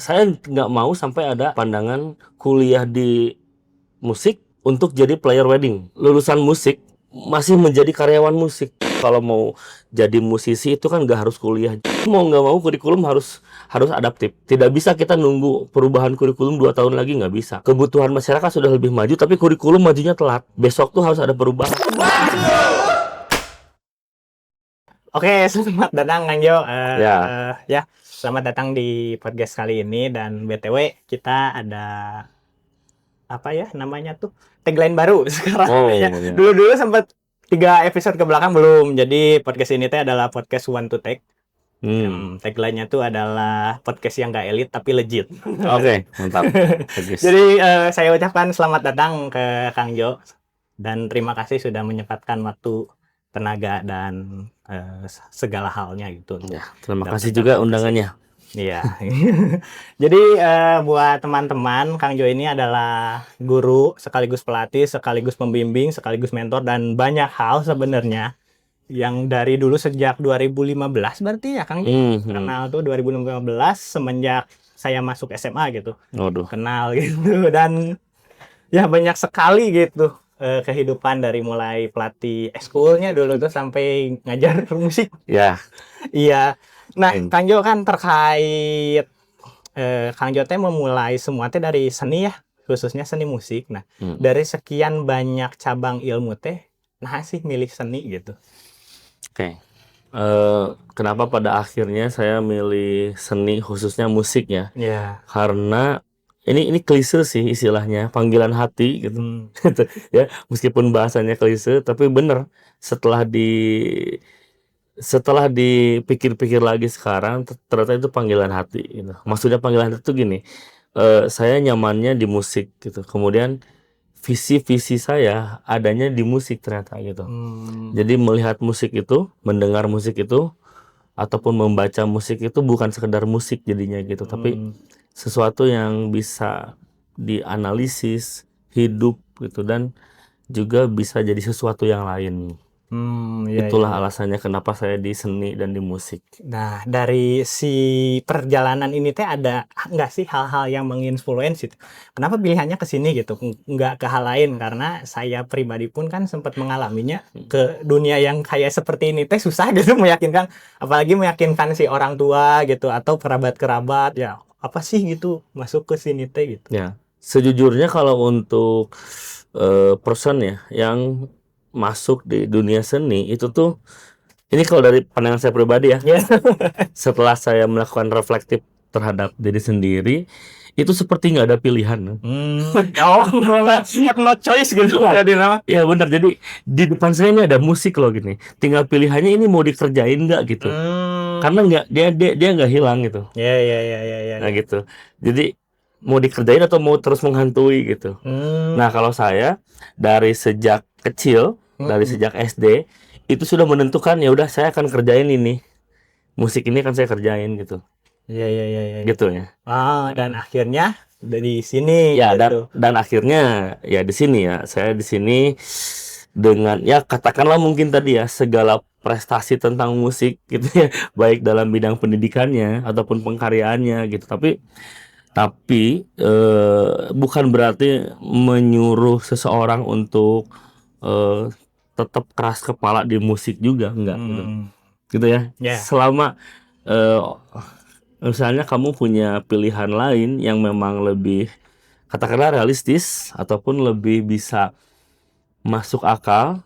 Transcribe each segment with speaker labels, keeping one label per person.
Speaker 1: Saya nggak mau sampai ada pandangan kuliah di musik untuk jadi player wedding. Lulusan musik masih menjadi karyawan musik. Kalau mau jadi musisi itu kan nggak harus kuliah. Mau nggak mau kurikulum harus adaptif. Tidak bisa kita nunggu perubahan kurikulum 2 tahun lagi, nggak bisa. Kebutuhan masyarakat sudah lebih maju, tapi kurikulum majunya telat. Besok tuh harus ada perubahan.
Speaker 2: Oke, selamat datang Kang Jo.
Speaker 1: Ya.
Speaker 2: Ya, selamat datang di podcast kali ini dan BTW kita ada apa ya namanya tuh tagline baru sekarang.
Speaker 1: Oh,
Speaker 2: Ya,
Speaker 1: ya.
Speaker 2: dulu sempat 3 episode ke belakang belum. Jadi podcast ini teh adalah podcast one to take. Tagline-nya tuh adalah podcast yang gak elit tapi legit.
Speaker 1: Oke, mantap. Bagus.
Speaker 2: Jadi saya ucapkan selamat datang ke Kang Jo dan terima kasih sudah menyempatkan waktu, tenaga dan segala halnya gitu.
Speaker 1: Ya, terima kasih juga undangannya.
Speaker 2: Iya. Jadi buat teman-teman, Kang Jo ini adalah guru sekaligus pelatih, sekaligus pembimbing, sekaligus mentor dan banyak hal sebenarnya yang dari dulu sejak 2015 berarti ya Kang Jo. Kenal tuh 2015 semenjak saya masuk SMA gitu.
Speaker 1: Waduh.
Speaker 2: Kenal gitu dan ya banyak sekali gitu kehidupan dari mulai pelatih ekskulnya dulu tuh sampai ngajar musik.
Speaker 1: Ya.
Speaker 2: Iya. Nah, Kang Jo kan terkait Kang Jo teh memulai semua teh dari seni ya, khususnya seni musik. Nah, dari sekian banyak cabang ilmu teh, nah sih milih seni gitu.
Speaker 1: Oke. Kenapa pada akhirnya saya milih seni khususnya musik ya?
Speaker 2: Iya.
Speaker 1: Karena ini klise sih istilahnya, panggilan hati gitu. Gitu ya. Meskipun bahasanya klise, tapi bener setelah dipikir-pikir lagi sekarang ternyata itu panggilan hati gitu. Maksudnya panggilan hati itu gini, saya nyamannya di musik gitu. Kemudian visi saya adanya di musik ternyata gitu. Jadi melihat musik itu, mendengar musik itu, ataupun membaca musik itu bukan sekedar musik jadinya gitu, tapi sesuatu yang bisa dianalisis, hidup gitu, dan juga bisa jadi sesuatu yang lain.
Speaker 2: Iya,
Speaker 1: Itulah
Speaker 2: iya.
Speaker 1: alasannya kenapa saya di seni dan di musik.
Speaker 2: Nah, dari si perjalanan ini teh ada nggak sih hal-hal yang menginfluence itu? Kenapa pilihannya ke sini gitu, nggak ke hal lain? Karena saya pribadi pun kan sempat mengalaminya ke dunia yang kayak seperti ini teh susah gitu meyakinkan, apalagi meyakinkan si orang tua gitu atau kerabat-kerabat ya apa sih gitu masuk ke sini teh gitu.
Speaker 1: Ya, sejujurnya kalau untuk person ya yang masuk di dunia seni itu tuh, ini kalau dari pandangan saya pribadi ya, setelah saya melakukan reflektif terhadap diri sendiri, itu seperti nggak ada pilihan.
Speaker 2: Oh, no choice gitu ya di nama.
Speaker 1: Ya benar, jadi di depan saya ini ada musik loh gini, tinggal pilihannya ini mau dikerjain nggak gitu, karena nggak dia nggak hilang gitu.
Speaker 2: Ya.
Speaker 1: Nah gitu, jadi mau dikerjain atau mau terus menghantui gitu. Nah kalau saya dari sejak kecil, dari sejak SD itu sudah menentukan ya udah saya akan kerjain ini, musik ini akan saya kerjain gitu.
Speaker 2: Iya.
Speaker 1: Gitu ya.
Speaker 2: Dan akhirnya dari sini
Speaker 1: Ya
Speaker 2: gitu.
Speaker 1: dan akhirnya ya di sini ya, saya di sini dengan ya katakanlah mungkin tadi ya segala prestasi tentang musik gitu ya, baik dalam bidang pendidikannya ataupun pengkaryaannya gitu. Tapi bukan berarti menyuruh seseorang untuk tetap keras kepala di musik juga, enggak gitu. Gitu ya.
Speaker 2: Ya.
Speaker 1: Selama misalnya kamu punya pilihan lain yang memang lebih katakanlah realistis ataupun lebih bisa masuk akal,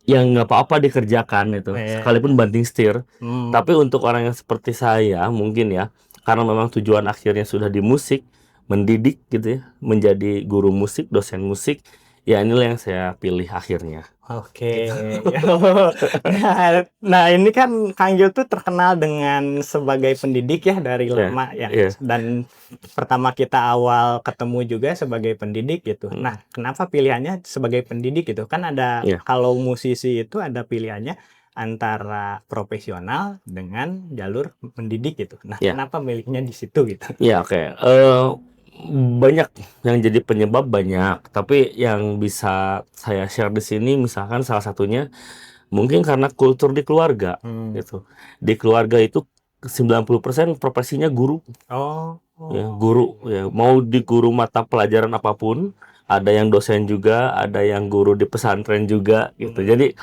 Speaker 1: yang nggak apa-apa dikerjakan itu, sekalipun banting setir. Tapi untuk orang yang seperti saya mungkin ya, karena memang tujuan akhirnya sudah di musik, mendidik gitu ya, menjadi guru musik, dosen musik, ya inilah yang saya pilih akhirnya.
Speaker 2: Oke. Nah, ini kan Kang Jo tuh terkenal dengan sebagai pendidik ya dari lama ya. Dan pertama kita awal ketemu juga sebagai pendidik gitu. Nah, kenapa pilihannya sebagai pendidik gitu? Kan ada kalau musisi itu ada pilihannya antara profesional dengan jalur pendidik gitu. Nah, kenapa miliknya di situ gitu?
Speaker 1: Ya, oke. Banyak yang jadi penyebab banyak, tapi yang bisa saya share di sini misalkan salah satunya mungkin karena kultur di keluarga gitu. Di keluarga itu 90% profesinya guru.
Speaker 2: Oh.
Speaker 1: Ya, guru ya, mau di guru mata pelajaran apapun, ada yang dosen juga, ada yang guru di pesantren juga gitu. Jadi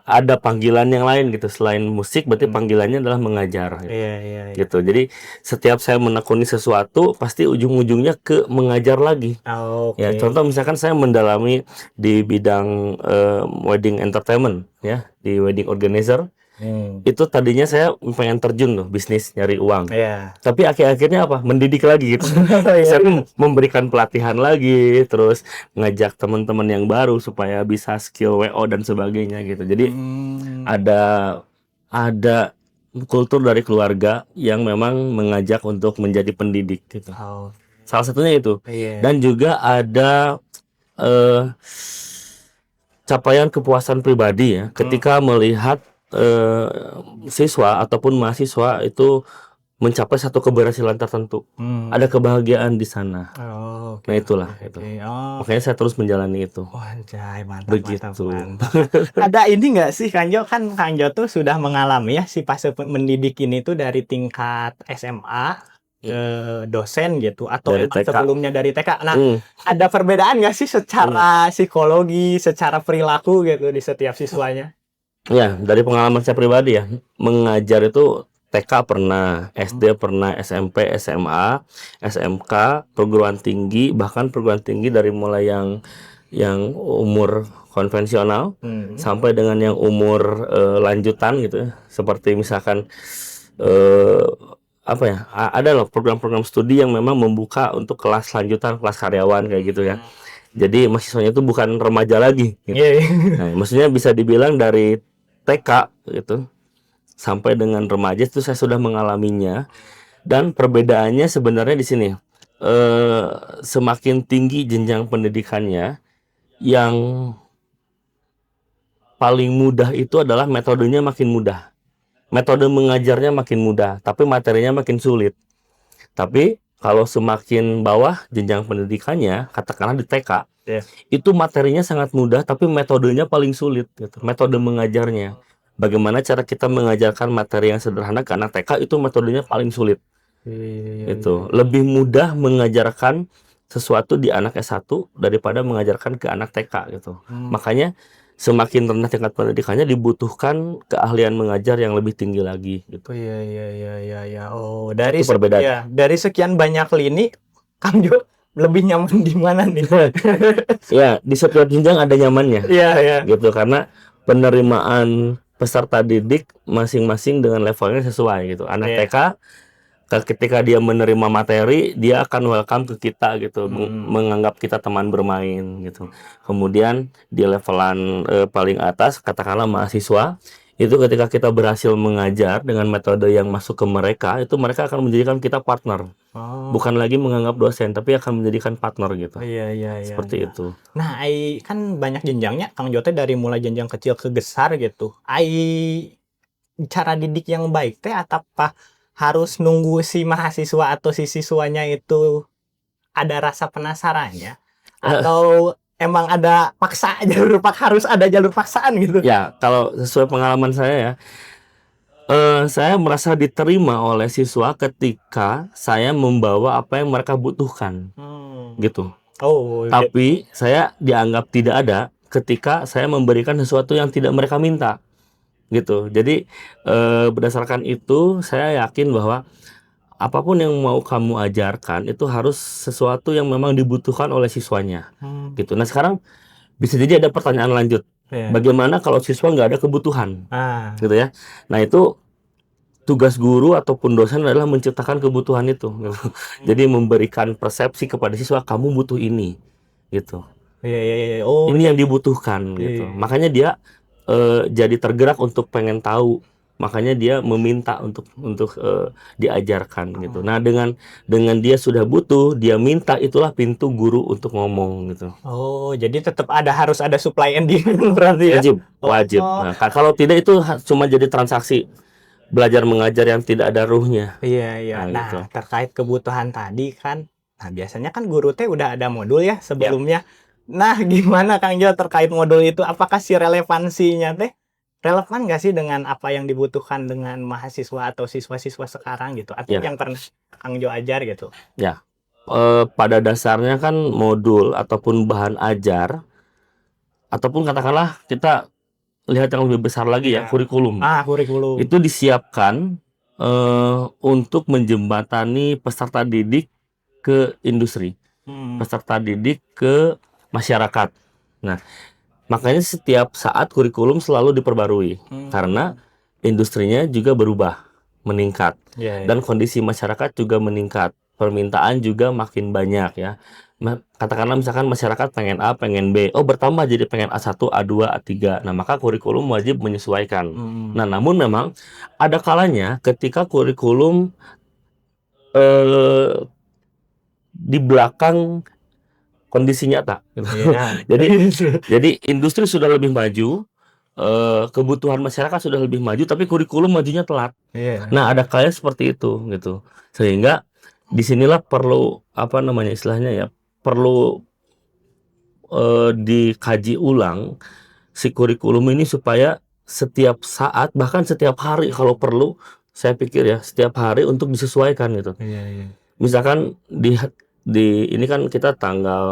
Speaker 1: ada panggilan yang lain gitu selain musik, berarti panggilannya adalah mengajar gitu.
Speaker 2: Iya, iya, iya.
Speaker 1: Gitu. Jadi setiap saya menekuni sesuatu pasti ujung-ujungnya ke mengajar lagi. Ya,
Speaker 2: Oke.
Speaker 1: contoh misalkan saya mendalami di bidang wedding entertainment ya, di wedding organizer. Itu tadinya saya pengen terjun loh bisnis nyari uang.
Speaker 2: Iya.
Speaker 1: Tapi akhir-akhirnya apa? Mendidik lagi gitu.
Speaker 2: Iya.
Speaker 1: Saya memberikan pelatihan lagi, terus ngajak teman-teman yang baru supaya bisa skill WO dan sebagainya gitu. Jadi ada ada kultur dari keluarga yang memang mengajak untuk menjadi pendidik gitu.
Speaker 2: Oh.
Speaker 1: Salah satunya itu.
Speaker 2: Iya.
Speaker 1: Dan juga ada capaian kepuasan pribadi ya ketika melihat siswa ataupun mahasiswa itu mencapai satu keberhasilan tertentu. Ada kebahagiaan di sana.
Speaker 2: Oh,
Speaker 1: Nah,
Speaker 2: oke,
Speaker 1: itulah
Speaker 2: oke,
Speaker 1: itu.
Speaker 2: oke. Oh.
Speaker 1: Makanya saya terus menjalani itu.
Speaker 2: Wah, anjay, mantap, mantap,
Speaker 1: Begitu.
Speaker 2: mantap. Ada ini nggak sih Kang Jo, kan Kang Jo tuh sudah mengalami ya si fase mendidik ini tuh dari tingkat SMA ke dosen gitu atau
Speaker 1: Dari
Speaker 2: emang
Speaker 1: TK.
Speaker 2: sebelumnya dari TK. Nah, ada perbedaan nggak sih secara psikologi, secara perilaku gitu di setiap siswanya?
Speaker 1: Ya, dari pengalaman saya pribadi ya, mengajar itu TK pernah, SD pernah, SMP, SMA, SMK, perguruan tinggi, bahkan perguruan tinggi dari mulai yang umur konvensional sampai dengan yang umur lanjutan gitu ya. Seperti misalkan apa ya? Ada loh program-program studi yang memang membuka untuk kelas lanjutan, kelas karyawan kayak gitu ya. Jadi mahasiswanya itu bukan remaja lagi gitu. Nah, maksudnya bisa dibilang dari TK gitu sampai dengan remaja itu saya sudah mengalaminya, dan perbedaannya sebenarnya di sini semakin tinggi jenjang pendidikannya, yang paling mudah itu adalah metodenya makin mudah, metode mengajarnya makin mudah, tapi materinya makin sulit. Tapi kalau semakin bawah jenjang pendidikannya, katakanlah di TK, itu materinya sangat mudah, tapi metodenya paling sulit gitu. Metode mengajarnya. Bagaimana cara kita mengajarkan materi yang sederhana, karena TK itu metodenya paling sulit. Itu lebih mudah mengajarkan sesuatu di anak S1 daripada mengajarkan ke anak TK gitu. Makanya semakin rendah tingkat pendidikannya dibutuhkan keahlian mengajar yang lebih tinggi lagi gitu.
Speaker 2: Iya. Oh, dari
Speaker 1: Itu perbedaan.
Speaker 2: ya, dari sekian banyak lini, Kang Jo lebih nyaman di mana nih?
Speaker 1: Ya, di setiap jenjang ada nyamannya.
Speaker 2: Iya.
Speaker 1: Gitu, karena penerimaan peserta didik masing-masing dengan levelnya sesuai gitu. Anak TK ketika dia menerima materi, dia akan welcome ke kita gitu, menganggap kita teman bermain gitu. Kemudian di levelan paling atas, katakanlah mahasiswa, itu ketika kita berhasil mengajar dengan metode yang masuk ke mereka, itu mereka akan menjadikan kita partner. Bukan lagi menganggap dosen, tapi akan menjadikan partner gitu.
Speaker 2: Iya.
Speaker 1: Seperti itu.
Speaker 2: Nah, kan banyak jenjangnya, Kang Jote dari mulai jenjang kecil ke besar gitu. Cara didik yang baik teh apa harus nunggu si mahasiswa atau si siswanya itu ada rasa penasarannya, atau emang ada harus ada jalur paksaan gitu?
Speaker 1: Ya, kalau sesuai pengalaman saya ya, saya merasa diterima oleh siswa ketika saya membawa apa yang mereka butuhkan, gitu. Tapi saya dianggap tidak ada ketika saya memberikan sesuatu yang tidak mereka minta, gitu. Jadi berdasarkan itu saya yakin bahwa apapun yang mau kamu ajarkan itu harus sesuatu yang memang dibutuhkan oleh siswanya, gitu. Nah, sekarang bisa jadi ada pertanyaan lanjut. Bagaimana kalau siswa nggak ada kebutuhan, gitu ya? Nah, itu tugas guru ataupun dosen adalah menciptakan kebutuhan itu, gitu. Jadi memberikan persepsi kepada siswa, kamu butuh ini, gitu.
Speaker 2: Iya.
Speaker 1: Ini yang dibutuhkan, gitu. Makanya dia jadi tergerak untuk pengen tahu. Makanya dia meminta untuk diajarkan gitu. Nah, dengan dia sudah butuh, dia minta, itulah pintu guru untuk ngomong gitu.
Speaker 2: Oh, jadi tetap harus ada supply and demand berarti ya?
Speaker 1: Wajib. Nah, kalau tidak itu cuma jadi transaksi belajar mengajar yang tidak ada ruhnya.
Speaker 2: Iya. Nah,
Speaker 1: gitu.
Speaker 2: terkait kebutuhan tadi kan, nah biasanya kan guru teh udah ada modul ya sebelumnya. Nah, gimana Kang Jo terkait modul itu? Apakah si relevansinya teh relevan nggak sih dengan apa yang dibutuhkan dengan mahasiswa atau siswa-siswa sekarang gitu? Atau
Speaker 1: Ya,
Speaker 2: yang pernah Kang Jo ajar gitu?
Speaker 1: ya. Pada dasarnya kan modul ataupun bahan ajar ataupun katakanlah kita lihat yang lebih besar lagi ya,
Speaker 2: Iya.
Speaker 1: kurikulum.
Speaker 2: Kurikulum.
Speaker 1: Itu disiapkan untuk menjembatani peserta didik ke industri,
Speaker 2: Hmm.
Speaker 1: peserta didik ke masyarakat. Nah, makanya setiap saat kurikulum selalu diperbarui karena industrinya juga berubah, meningkat,
Speaker 2: Iya, iya.
Speaker 1: dan kondisi masyarakat juga meningkat, permintaan juga makin banyak ya. Katakanlah misalkan masyarakat pengen A, pengen B, oh bertambah jadi pengen A1, A2, A3. Nah, maka kurikulum wajib menyesuaikan. Nah, namun memang ada kalanya ketika kurikulum eh, di belakang kondisi nyata. Gitu.
Speaker 2: Iya.
Speaker 1: Jadi industri sudah lebih maju, kebutuhan masyarakat sudah lebih maju, tapi kurikulum majunya telat.
Speaker 2: Iya.
Speaker 1: Nah, ada kalanya seperti itu, gitu. Sehingga disinilah perlu apa namanya istilahnya ya, perlu dikaji ulang si kurikulum ini supaya setiap saat bahkan setiap hari kalau perlu, saya pikir ya setiap hari untuk disesuaikan gitu.
Speaker 2: Iya, iya.
Speaker 1: Misalkan di ini kan kita tanggal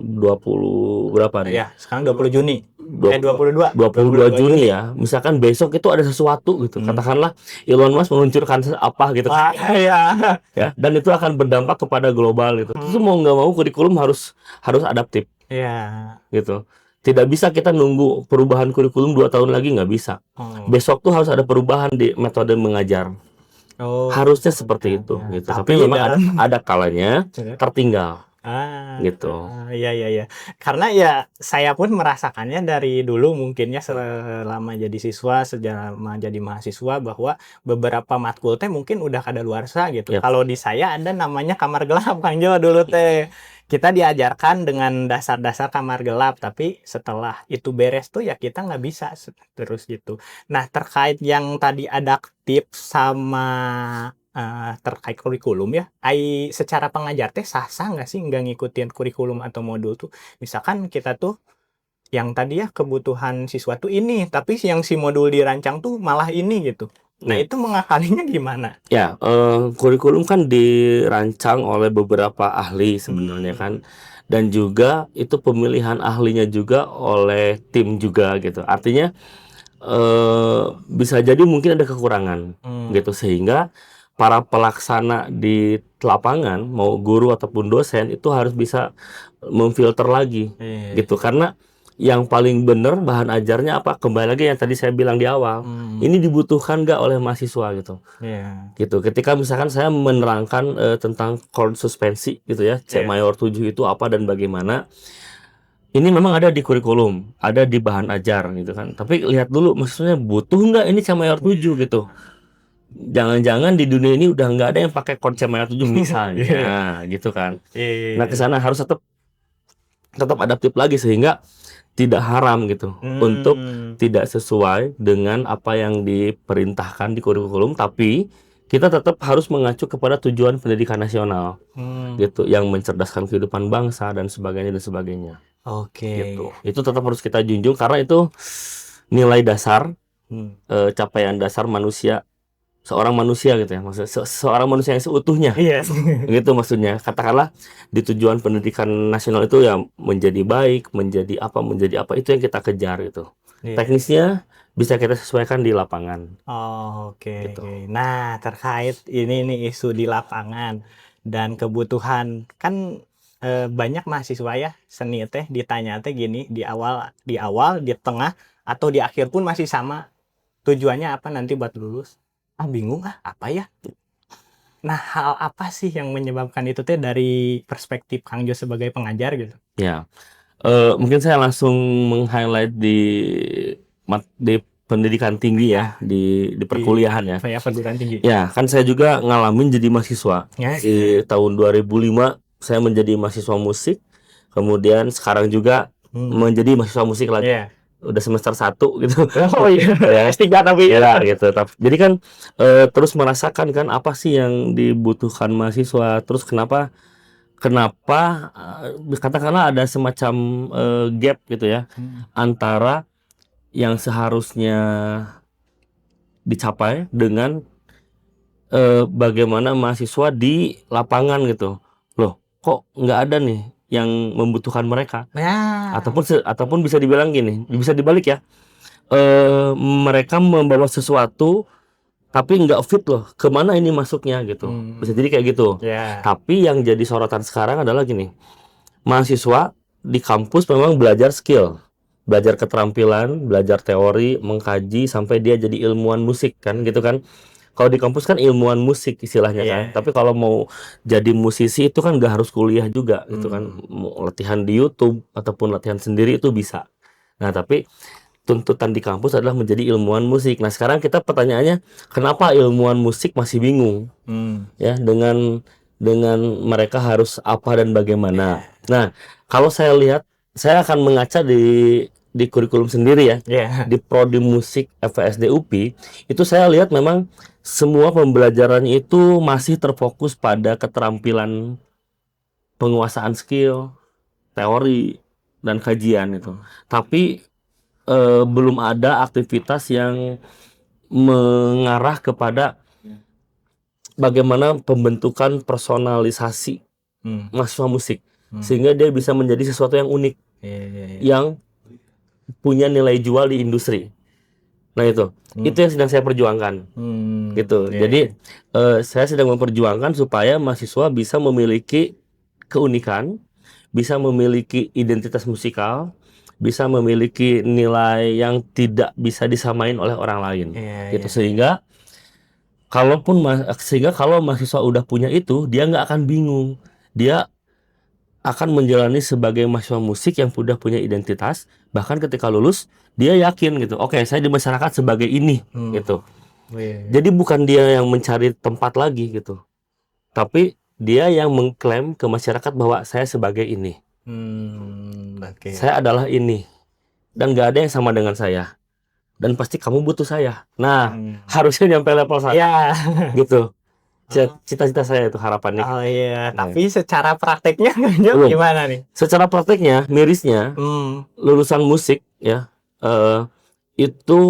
Speaker 1: 20 berapa nih?
Speaker 2: Ya, sekarang 20 Juni.
Speaker 1: 22
Speaker 2: 22
Speaker 1: Juni ya. Misalkan besok itu ada sesuatu gitu. Katakanlah Elon Musk meluncurkan apa gitu.
Speaker 2: Iya.
Speaker 1: Ya, dan itu akan berdampak kepada global gitu. Itu mau nggak mau kurikulum harus adaptif
Speaker 2: Iya.
Speaker 1: gitu. Tidak bisa kita nunggu perubahan kurikulum 2 tahun lagi, nggak bisa. Besok tuh harus ada perubahan di metode mengajar. Harusnya seperti itu gitu. Tapi memang ada kalanya tertinggal. Gitu.
Speaker 2: Iya, iya, iya. Karena ya saya pun merasakannya dari dulu mungkin ya selama jadi siswa, selama jadi mahasiswa bahwa beberapa matkul teh mungkin udah kadaluarsa gitu.
Speaker 1: Yap.
Speaker 2: Kalau di saya ada namanya kamar gelap Kang Jo dulu teh. Kita diajarkan dengan dasar-dasar kamar gelap, tapi setelah itu beres tuh ya kita nggak bisa terus gitu. Nah, terkait yang tadi adaptif sama terkait kurikulum ya, secara pengajar teh sah-sah nggak sih nggak ngikutin kurikulum atau modul tuh? Misalkan kita tuh yang tadi ya kebutuhan siswa tuh ini, tapi yang si modul dirancang tuh malah ini gitu. Nah, itu mengakalinya gimana?
Speaker 1: Ya, kurikulum kan dirancang oleh beberapa ahli sebenarnya kan, dan juga itu pemilihan ahlinya juga oleh tim juga gitu. Artinya bisa jadi mungkin ada kekurangan gitu, sehingga para pelaksana di lapangan mau guru ataupun dosen itu harus bisa memfilter lagi gitu, karena yang paling benar bahan ajarnya apa, kembali lagi yang tadi saya bilang di awal, ini dibutuhkan nggak oleh mahasiswa gitu. Gitu, ketika misalkan saya menerangkan tentang chord suspensi gitu ya, C mayor 7 itu apa dan bagaimana, ini memang ada di kurikulum, ada di bahan ajar gitu kan. Tapi lihat dulu maksudnya butuh nggak ini C mayor 7 gitu. Jangan-jangan di dunia ini udah nggak ada yang pakai chord C mayor 7 misalnya, gitu kan. Nah, ke sana harus tetap adaptif lagi sehingga tidak haram gitu untuk tidak sesuai dengan apa yang diperintahkan di kurikulum, tapi kita tetap harus mengacu kepada tujuan pendidikan nasional gitu, yang mencerdaskan kehidupan bangsa dan sebagainya. Gitu. Itu tetap harus kita junjung karena itu nilai dasar, capaian dasar manusia, seorang manusia gitu ya, maksudnya seorang manusia yang seutuhnya. Gitu maksudnya. Katakanlah di tujuan pendidikan nasional itu ya menjadi baik, menjadi apa itu yang kita kejar gitu. Teknisnya bisa kita sesuaikan di lapangan. Gitu.
Speaker 2: Nah, terkait ini nih isu di lapangan dan kebutuhan kan banyak mahasiswa ya seni teh ditanya teh gini di awal, di tengah atau di akhir pun masih sama. Tujuannya apa nanti buat lulus? Bingung apa ya? Nah, hal apa sih yang menyebabkan itu teh dari perspektif Kang Jo sebagai pengajar gitu?
Speaker 1: Ya, mungkin saya langsung meng-highlight di pendidikan tinggi ya, di perkuliahan ya.
Speaker 2: Saya perguruan tinggi.
Speaker 1: Ya, kan saya juga ngalamin jadi mahasiswa. Di tahun 2005 saya menjadi mahasiswa musik, kemudian sekarang juga menjadi mahasiswa musik lagi. Udah semester 1 gitu. Ya, S3 tapi ya gitu. Jadi kan terus merasakan kan apa sih yang dibutuhkan mahasiswa, terus kenapa katakanlah ada semacam gap gitu ya antara yang seharusnya dicapai dengan bagaimana mahasiswa di lapangan gitu. Loh, kok nggak ada nih yang membutuhkan mereka?
Speaker 2: Ya.
Speaker 1: Ataupun bisa dibilang gini, bisa dibalik ya. Mereka membawa sesuatu tapi nggak fit loh, kemana ini masuknya gitu. Bisa jadi kayak gitu.
Speaker 2: Ya.
Speaker 1: Tapi yang jadi sorotan sekarang adalah gini, mahasiswa di kampus memang belajar skill, belajar keterampilan, belajar teori, mengkaji sampai dia jadi ilmuwan musik kan gitu kan. Kalau di kampus kan ilmuwan musik istilahnya kan.
Speaker 2: Iya.
Speaker 1: Tapi kalau mau jadi musisi itu kan nggak harus kuliah juga gitu kan. Mau latihan di YouTube ataupun latihan sendiri itu bisa. Nah, tapi tuntutan di kampus adalah menjadi ilmuwan musik. Nah, sekarang kita pertanyaannya, kenapa ilmuwan musik masih bingung ya dengan mereka harus apa dan bagaimana. Nah, kalau saya lihat, saya akan mengaca di kurikulum sendiri ya.
Speaker 2: Ya.
Speaker 1: Di prodi musik FSD UPI, itu saya lihat memang semua pembelajarannya itu masih terfokus pada keterampilan penguasaan skill, teori, dan kajian itu. Tapi belum ada aktivitas yang mengarah kepada bagaimana pembentukan personalisasi mahasiswa musik sehingga dia bisa menjadi sesuatu yang unik, yang punya nilai jual di industri. Nah itu yang sedang saya perjuangkan, gitu. Jadi saya sedang memperjuangkan supaya mahasiswa bisa memiliki keunikan, bisa memiliki identitas musikal, bisa memiliki nilai yang tidak bisa disamain oleh orang lain, gitu. Sehingga kalau mahasiswa udah punya itu, dia nggak akan bingung, dia akan menjalani sebagai mahasiswa musik yang sudah punya identitas, bahkan ketika lulus dia yakin gitu, oke, saya di masyarakat sebagai ini, gitu. Jadi bukan dia yang mencari tempat lagi gitu, tapi dia yang mengklaim ke masyarakat bahwa saya sebagai ini. Saya adalah ini, dan nggak ada yang sama dengan saya, dan pasti kamu butuh saya. Nah, harusnya nyampe level 1 gitu. Cita-cita saya itu, harapannya.
Speaker 2: Oh iya, tapi secara prakteknya gimana nih?
Speaker 1: Secara prakteknya, mirisnya, lulusan musik ya, itu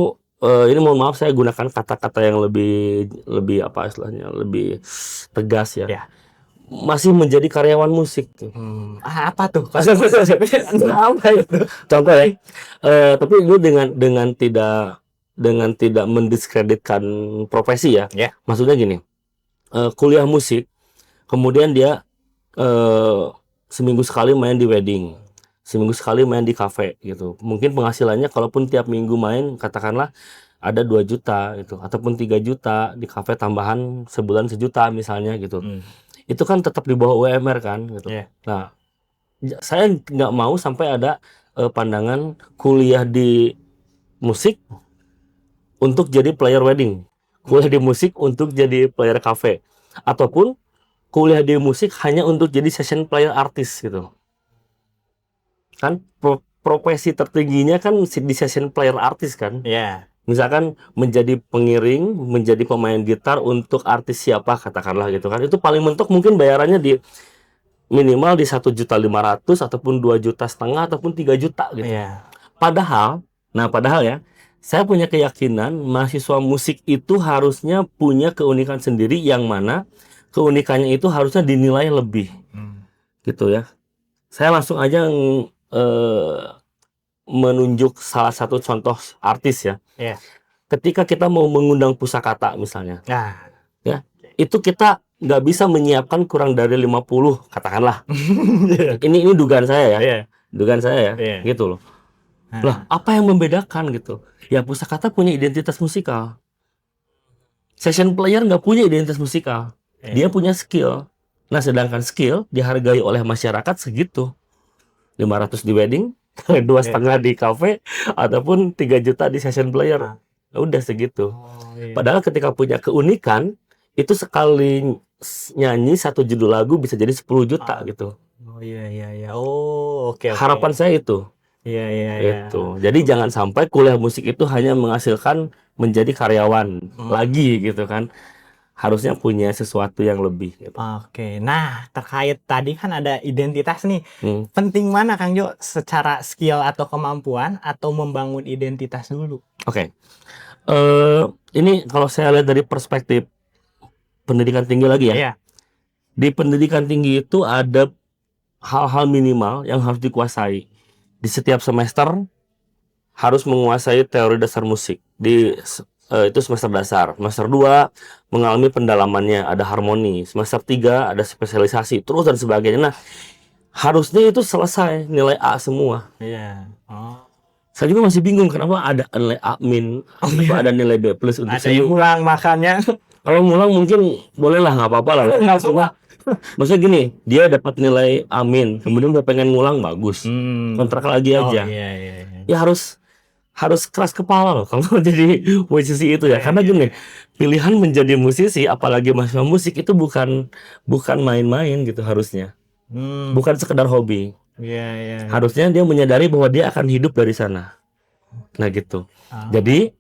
Speaker 1: ini mohon maaf saya gunakan kata-kata yang lebih apa istilahnya, lebih tegas ya. Masih menjadi karyawan musik.
Speaker 2: Apa tuh?
Speaker 1: Apa itu? Contoh ya. Tapi itu dengan tidak mendiskreditkan profesi ya. Maksudnya gini, kuliah musik, kemudian dia seminggu sekali main di wedding, seminggu sekali main di kafe gitu. Mungkin penghasilannya kalaupun tiap minggu main katakanlah ada 2 juta gitu, ataupun 3 juta di kafe, tambahan sebulan 1 juta misalnya gitu. Itu kan tetap di bawah UMR kan gitu. Nah, saya nggak mau sampai ada pandangan kuliah di musik untuk jadi player wedding, kuliah di musik untuk jadi player cafe, ataupun kuliah di musik hanya untuk jadi session player artis gitu. Kan profesi tertingginya kan di session player artis kan. Misalkan menjadi pengiring, menjadi pemain gitar untuk artis siapa katakanlah gitu kan. Itu paling mentok mungkin bayarannya di minimal di 1.500.000 ataupun 2,5 juta ataupun 3 juta gitu. Padahal ya, saya punya keyakinan mahasiswa musik itu harusnya punya keunikan sendiri, yang mana keunikannya itu harusnya dinilai lebih. Gitu ya. Saya langsung aja menunjuk salah satu contoh artis ya. Ketika kita mau mengundang Pusakata misalnya, ya, itu kita nggak bisa menyiapkan kurang dari 50 katakanlah. Ini dugaan saya ya, gitu loh. Lah, apa yang membedakan gitu? Ya, Pusakata punya identitas musikal. Session player nggak punya identitas musikal, dia punya skill. Nah, sedangkan skill dihargai oleh masyarakat segitu, 500 di wedding, 2,5 di cafe, ataupun 3 juta di session player. Udah segitu. Padahal ketika punya keunikan, itu sekali nyanyi 1 judul lagu bisa jadi 10 juta gitu.
Speaker 2: Oke.
Speaker 1: Harapan saya itu. Gitu. Jadi jangan sampai kuliah musik itu hanya menghasilkan menjadi karyawan lagi gitu kan. harusnya punya sesuatu yang lebih gitu.
Speaker 2: Oke. Nah, terkait tadi kan ada identitas nih.
Speaker 1: Hmm.
Speaker 2: Penting mana Kang Jo secara skill atau kemampuan atau membangun identitas dulu?
Speaker 1: Oke. Ini kalau saya lihat dari perspektif pendidikan tinggi lagi ya.
Speaker 2: Iya.
Speaker 1: Di pendidikan tinggi itu ada hal-hal minimal yang harus dikuasai. Di setiap semester harus menguasai teori dasar musik. Itu semester dasar. Semester 2 mengalami pendalamannya, ada harmoni. Semester 3 ada spesialisasi, terus dan sebagainya. Nah, harusnya itu selesai nilai A semua.
Speaker 2: Iya. Oh.
Speaker 1: Saya juga masih bingung kenapa ada nilai A min, kenapa ada nilai B plus untuk
Speaker 2: Ada yang ulang makanya.
Speaker 1: Kalau ngulang mungkin boleh lah, nggak apa-apa lah.
Speaker 2: Nggak apa-apa.
Speaker 1: Maksudnya gini, dia dapat nilai amin, kemudian dia pengen ngulang, bagus. Kontrak lagi
Speaker 2: Oh,
Speaker 1: aja.
Speaker 2: iya.
Speaker 1: Ya harus keras kepala loh kalau jadi musisi itu ya. Karena gini, pilihan menjadi musisi, apalagi mahasiswa musik itu bukan main-main gitu harusnya. Bukan sekedar hobi.
Speaker 2: Iya.
Speaker 1: Harusnya dia menyadari bahwa dia akan hidup dari sana. Nah gitu. Jadi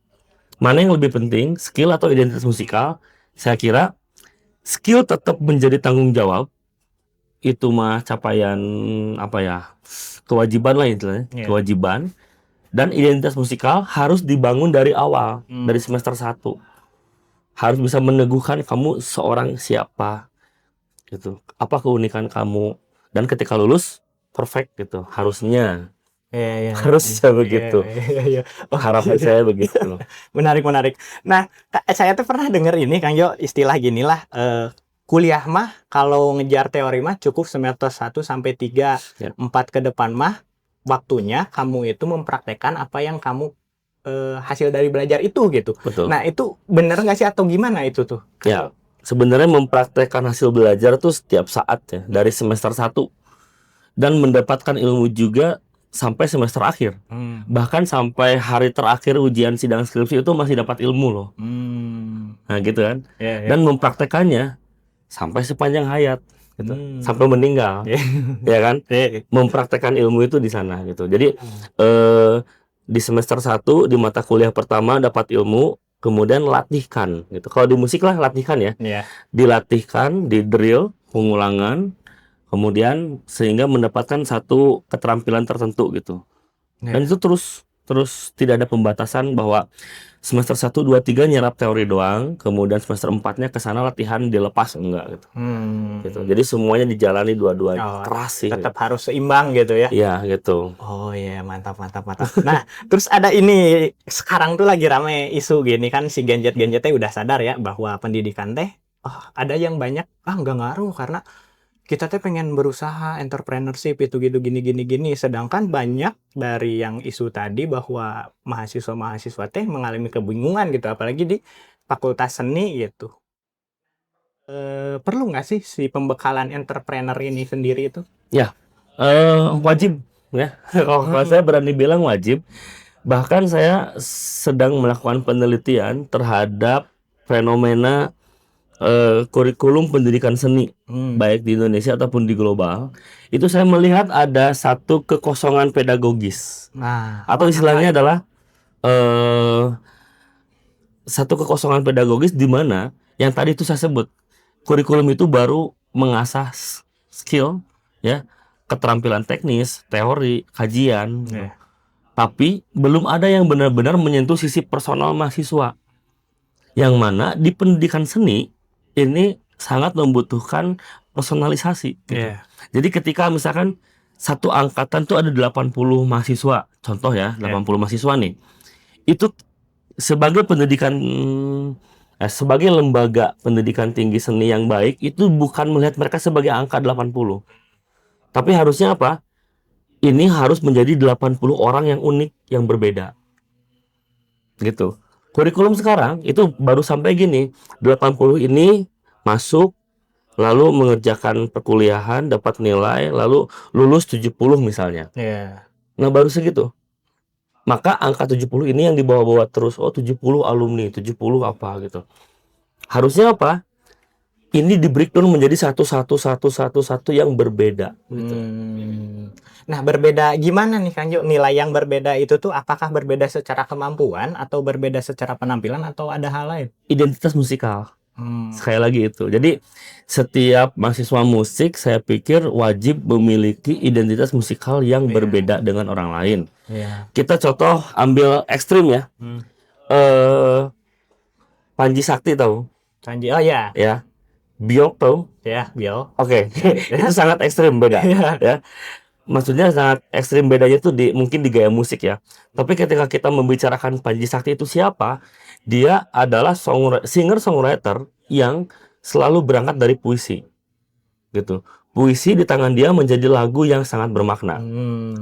Speaker 1: mana yang lebih penting, skill atau identitas musikal? Saya kira skill tetap menjadi tanggung jawab. Itu mah capaian apa ya? Kewajiban lah istilahnya, kewajiban. Dan identitas musikal harus dibangun dari awal, dari semester 1. Harus bisa meneguhkan kamu seorang siapa gitu. Apa keunikan kamu, dan ketika lulus perfect gitu. Harusnya.
Speaker 2: Iya.
Speaker 1: Harusnya begitu.
Speaker 2: Iya.
Speaker 1: Harapan saya begitu.
Speaker 2: Menarik. Nah, saya tuh pernah dengar ini Kang Jo, istilah gini lah, kuliah mah kalau ngejar teori mah cukup semester 1 sampai 3, 4 ke depan mah waktunya kamu itu mempraktekkan apa yang kamu hasil dari belajar itu gitu.
Speaker 1: Betul.
Speaker 2: Nah, itu bener nggak sih atau gimana itu tuh?
Speaker 1: Ya, sebenarnya mempraktekkan hasil belajar tuh setiap saat ya, dari semester 1. Dan mendapatkan ilmu juga sampai semester akhir. Bahkan sampai hari terakhir ujian sidang skripsi itu masih dapat ilmu loh. Nah gitu kan. Dan mempraktekannya sampai sepanjang hayat gitu. Sampai meninggal. Ya kan. Mempraktekkan ilmu itu di sana gitu. Jadi di semester 1 di mata kuliah pertama dapat ilmu, kemudian latihkan gitu. Kalau di musik lah latihkan ya. Dilatihkan, di drill, pengulangan, kemudian sehingga mendapatkan satu keterampilan tertentu gitu. Dan itu terus tidak ada pembatasan bahwa semester 1, 2, 3 nyerap teori doang, kemudian semester 4-nya ke sana latihan dilepas enggak gitu. Gitu. Jadi semuanya dijalani dua-duanya. Keras sih.
Speaker 2: Tetap harus seimbang gitu ya.
Speaker 1: Iya, gitu.
Speaker 2: Oh iya, mantap. Nah, terus ada ini, sekarang tuh lagi rame isu gini kan, si genjet-genjetnya udah sadar ya bahwa pendidikan teh ada yang banyak nggak ngaruh karena kita teh pengen berusaha entrepreneurship itu gitu gini. Sedangkan banyak dari yang isu tadi bahwa mahasiswa teh mengalami kebingungan gitu, apalagi di fakultas seni gitu. Perlu nggak sih si pembekalan entrepreneur ini sendiri itu?
Speaker 1: Ya, wajib ya. Kalau saya berani bilang wajib. Bahkan saya sedang melakukan penelitian terhadap fenomena kurikulum pendidikan seni, baik di Indonesia ataupun di global. Itu saya melihat ada satu kekosongan pedagogis. Atau istilahnya adalah satu kekosongan pedagogis di mana yang tadi itu saya sebut, kurikulum itu baru mengasah skill ya, keterampilan teknis, teori, kajian. Tapi belum ada yang benar-benar menyentuh sisi personal mahasiswa. Yang mana di pendidikan seni ini sangat membutuhkan personalisasi gitu. Jadi ketika misalkan satu angkatan tuh ada 80 mahasiswa, contoh ya, 80 mahasiswa nih. Itu sebagai pendidikan sebagai lembaga pendidikan tinggi seni yang baik, itu bukan melihat mereka sebagai angka 80. Tapi harusnya apa? Ini harus menjadi 80 orang yang unik, yang berbeda. Gitu. Kurikulum sekarang itu baru sampai gini, 80 ini masuk, lalu mengerjakan perkuliahan, dapat nilai, lalu lulus 70 misalnya. Nah baru segitu. Maka angka 70 ini yang dibawa-bawa terus. 70 alumni, 70 apa gitu. Harusnya apa? Ini di breakdown menjadi satu yang berbeda. Gitu.
Speaker 2: Nah, berbeda gimana nih Kang Jo? Nilai yang berbeda itu tuh apakah berbeda secara kemampuan atau berbeda secara penampilan atau ada hal lain?
Speaker 1: Identitas musikal. Sekali lagi itu. Jadi setiap mahasiswa musik saya pikir wajib memiliki identitas musikal yang berbeda dengan orang lain. Kita contoh ambil ekstrim ya. Panji Sakti tahu?
Speaker 2: Panji, oh ya,
Speaker 1: Ya. Biok tahu?
Speaker 2: ya, Bio.
Speaker 1: Oke. Itu sangat ekstrim beda ya. Maksudnya sangat ekstrim bedanya itu mungkin di gaya musik ya. Tapi ketika kita membicarakan Panji Sakti itu siapa? Dia adalah singer-songwriter yang selalu berangkat dari puisi. Gitu. Puisi di tangan dia menjadi lagu yang sangat bermakna.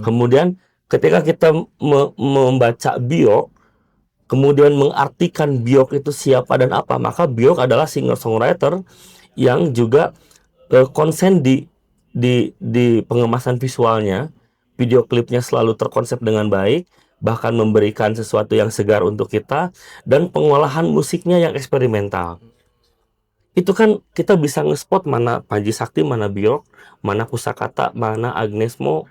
Speaker 1: Kemudian ketika kita membaca Biok, kemudian mengartikan Biok itu siapa dan apa, maka Biok adalah singer-songwriter yang juga konsen di pengemasan visualnya, video klipnya selalu terkonsep dengan baik, bahkan memberikan sesuatu yang segar untuk kita, dan pengolahan musiknya yang eksperimental. Itu kan kita bisa nge-spot mana Panji Sakti, mana Biok, mana Kusakata, mana Agnes Mo,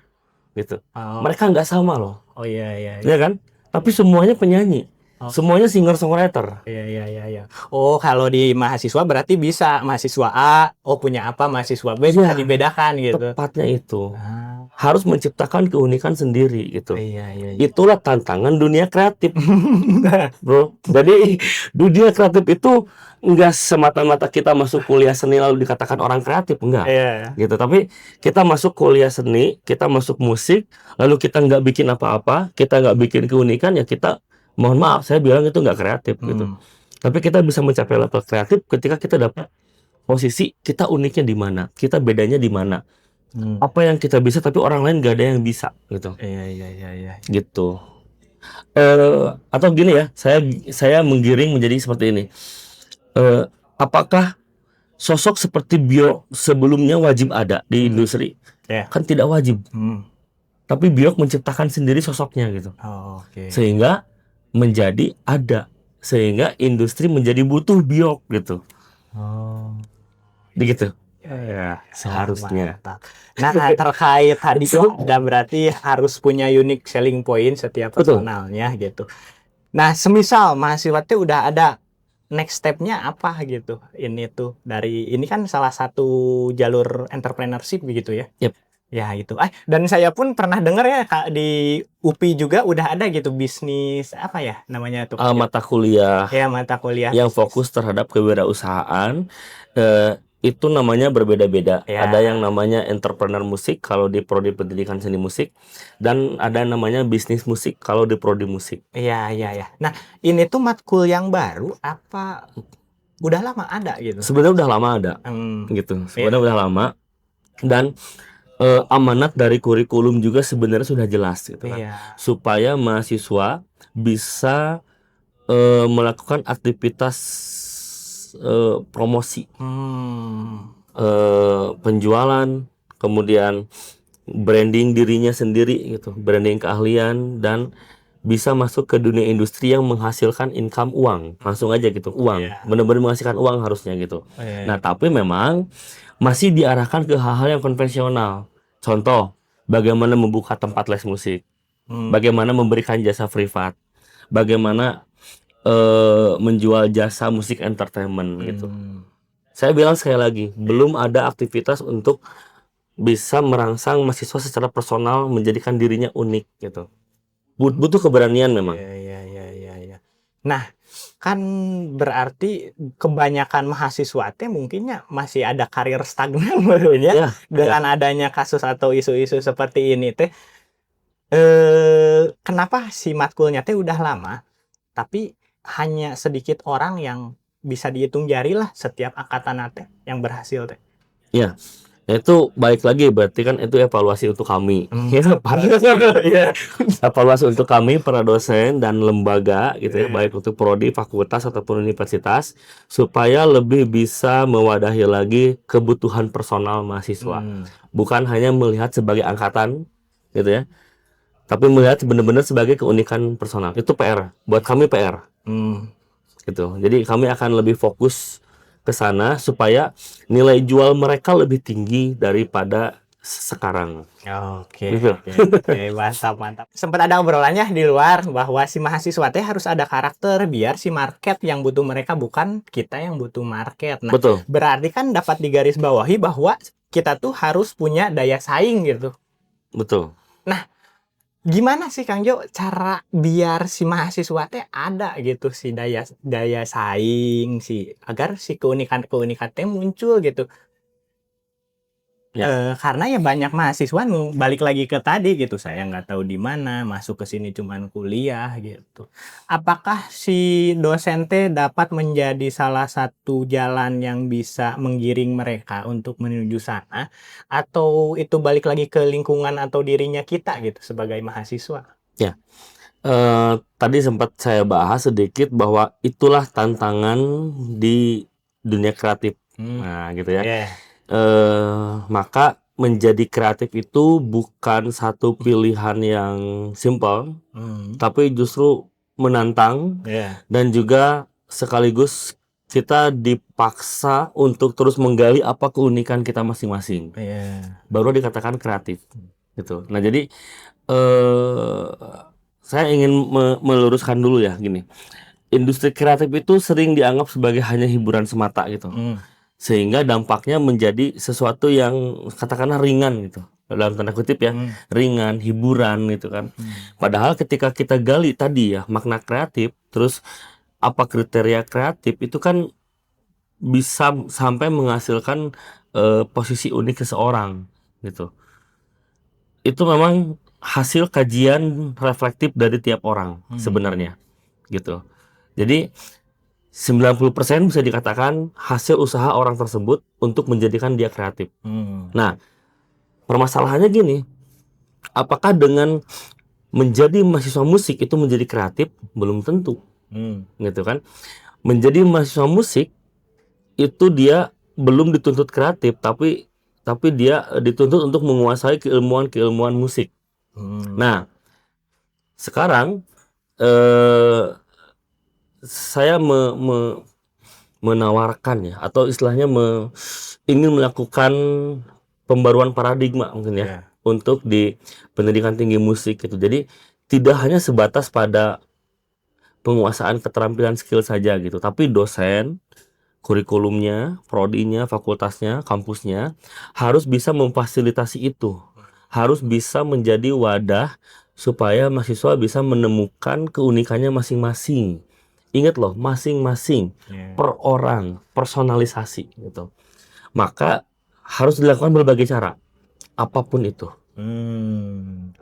Speaker 1: gitu. Mereka nggak sama loh.
Speaker 2: Oh iya.
Speaker 1: Ya kan? Tapi semuanya penyanyi. Semuanya singer-songwriter.
Speaker 2: Iya. Oh, kalau di mahasiswa berarti bisa mahasiswa A, punya apa, mahasiswa B bisa dibedakan gitu.
Speaker 1: Tepatnya itu. Harus menciptakan keunikan sendiri gitu.
Speaker 2: Iya.
Speaker 1: Itulah tantangan dunia kreatif, bro. Jadi dunia kreatif itu enggak semata-mata kita masuk kuliah seni lalu dikatakan orang kreatif, enggak. Gitu. Tapi kita masuk kuliah seni, kita masuk musik, lalu kita nggak bikin apa-apa, kita nggak bikin keunikan, ya kita, mohon maaf, saya bilang itu nggak kreatif gitu. Tapi kita bisa mencapai level kreatif ketika kita dapat posisi kita uniknya di mana, kita bedanya di mana, apa yang kita bisa tapi orang lain nggak ada yang bisa gitu.
Speaker 2: Iya.
Speaker 1: Gitu. Atau gini ya, saya menggiring menjadi seperti ini. Apakah sosok seperti Biok sebelumnya wajib ada di industri? Kan tidak wajib. Tapi Biok menciptakan sendiri sosoknya gitu. Sehingga menjadi ada, sehingga industri menjadi butuh Biok gitu. Begitu. Ya, seharusnya.
Speaker 2: Nah, terkait tadi ada berarti harus punya unique selling point setiap personalnya gitu. Nah, semisal mahasiswa itu udah ada next step-nya apa gitu. Ini tuh dari ini kan salah satu jalur entrepreneurship begitu ya. Ya gitu. Dan saya pun pernah dengar ya Kak, di UPI juga udah ada gitu bisnis apa ya namanya tuh?
Speaker 1: Mata kuliah.
Speaker 2: Ya, mata kuliah
Speaker 1: yang fokus terhadap kewirausahaan. Itu namanya berbeda-beda. Ada yang namanya entrepreneur musik kalau di prodi pendidikan seni musik, dan ada namanya bisnis musik kalau di prodi musik.
Speaker 2: Iya. Nah, ini tuh matkul yang baru apa udah lama ada gitu?
Speaker 1: Sebenarnya udah lama ada. Gitu. Sebenarnya udah lama. Dan amanat dari kurikulum juga sebenarnya sudah jelas gitu kan. Supaya mahasiswa bisa melakukan aktivitas promosi, penjualan, kemudian branding dirinya sendiri gitu, branding keahlian, dan bisa masuk ke dunia industri yang menghasilkan income uang, langsung aja gitu, uang, benar-benar menghasilkan uang harusnya gitu. Nah, tapi memang masih diarahkan ke hal-hal yang konvensional. Contoh, bagaimana membuka tempat les musik, bagaimana memberikan jasa privat, bagaimana menjual jasa musik entertainment gitu. Saya bilang sekali lagi, belum ada aktivitas untuk bisa merangsang mahasiswa secara personal menjadikan dirinya unik gitu. Butuh keberanian memang.
Speaker 2: Iya. Nah, kan berarti kebanyakan mahasiswa teh mungkinnya masih ada karir stagnan barunya dengan adanya kasus atau isu-isu seperti ini teh. Kenapa si matkulnya teh udah lama tapi hanya sedikit orang yang bisa dihitung jari lah setiap angkatan teh yang berhasil teh.
Speaker 1: Iya. Itu balik lagi, berarti kan itu evaluasi untuk kami. Evaluasi untuk kami para dosen dan lembaga gitu ya, baik untuk prodi, fakultas ataupun universitas, supaya lebih bisa mewadahi lagi kebutuhan personal mahasiswa. Bukan hanya melihat sebagai angkatan gitu ya, tapi melihat benar-benar sebagai keunikan personal. Itu PR, buat kami PR. Gitu. Jadi kami akan lebih fokus ke sana supaya nilai jual mereka lebih tinggi daripada sekarang.
Speaker 2: Oke,
Speaker 1: Gitu.
Speaker 2: mantap, mantap. Sempat ada obrolannya di luar bahwa si mahasiswa teh harus ada karakter biar si market yang butuh mereka, bukan kita yang butuh market. Nah,
Speaker 1: Betul,
Speaker 2: berarti kan dapat digarisbawahi bahwa kita tuh harus punya daya saing gitu.
Speaker 1: betul.
Speaker 2: Nah, gimana sih Kang Jo cara biar si mahasiswa teh ada gitu si daya daya saing si agar si keunikan-keunikan teh muncul gitu.
Speaker 1: Ya.
Speaker 2: Karena ya banyak mahasiswa balik lagi ke tadi gitu, saya nggak tahu di mana, masuk ke sini cuman kuliah gitu. Apakah si dosen teh dapat menjadi salah satu jalan yang bisa menggiring mereka untuk menuju sana, atau itu balik lagi ke lingkungan atau dirinya kita gitu sebagai mahasiswa?
Speaker 1: Ya. Tadi sempat saya bahas sedikit bahwa itulah tantangan di dunia kreatif.
Speaker 2: Hmm,
Speaker 1: Nah, gitu ya.
Speaker 2: ya,
Speaker 1: Maka menjadi kreatif itu bukan satu pilihan yang simpel, tapi justru menantang
Speaker 2: ya,
Speaker 1: dan juga sekaligus kita dipaksa untuk terus menggali apa keunikan kita masing-masing.
Speaker 2: ya,
Speaker 1: Baru dikatakan kreatif, gitu. Nah, jadi eh saya ingin meluruskan dulu ya, gini. Industri kreatif itu sering dianggap sebagai hanya hiburan semata gitu. Sehingga dampaknya menjadi sesuatu yang katakanlah ringan gitu. Dalam tanda kutip ya, ringan, hiburan gitu kan. Padahal ketika kita gali tadi ya makna kreatif, terus apa kriteria kreatif itu kan bisa sampai menghasilkan posisi unik seseorang gitu. Itu memang hasil kajian reflektif dari tiap orang sebenarnya gitu. Jadi 90% bisa dikatakan hasil usaha orang tersebut untuk menjadikan dia kreatif. Nah, permasalahannya gini, apakah dengan menjadi mahasiswa musik itu menjadi kreatif? Belum tentu, gitu kan? Menjadi mahasiswa musik itu dia belum dituntut kreatif, tapi dia dituntut untuk menguasai keilmuan musik. Nah, sekarang saya menawarkan ya, atau istilahnya ingin melakukan pembaruan paradigma mungkin ya, untuk di pendidikan tinggi musik gitu. Jadi tidak hanya sebatas pada penguasaan keterampilan skill saja gitu, tapi dosen, kurikulumnya, prodinya, fakultasnya, kampusnya harus bisa memfasilitasi itu. Harus bisa menjadi wadah supaya mahasiswa bisa menemukan keunikannya masing-masing. Ingat loh, masing-masing per orang, personalisasi gitu. Maka harus dilakukan berbagai cara, apapun itu.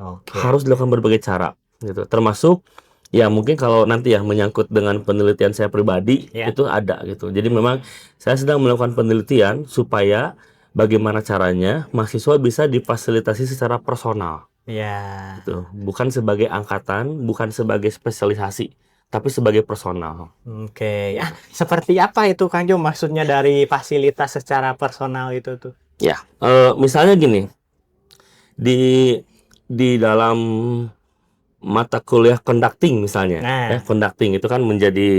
Speaker 2: Oke.
Speaker 1: Harus dilakukan berbagai cara gitu. Termasuk ya mungkin kalau nanti ya menyangkut dengan penelitian saya pribadi itu ada gitu. Jadi memang saya sedang melakukan penelitian supaya bagaimana caranya mahasiswa bisa difasilitasi secara personal.
Speaker 2: Ya.
Speaker 1: Gitu. Bukan sebagai angkatan, bukan sebagai spesialisasi, tapi sebagai personal.
Speaker 2: Oke, ya seperti apa itu Kang Jo maksudnya dari fasilitas secara personal itu tuh?
Speaker 1: Ya, misalnya gini, di dalam mata kuliah conducting misalnya, ya conducting itu kan menjadi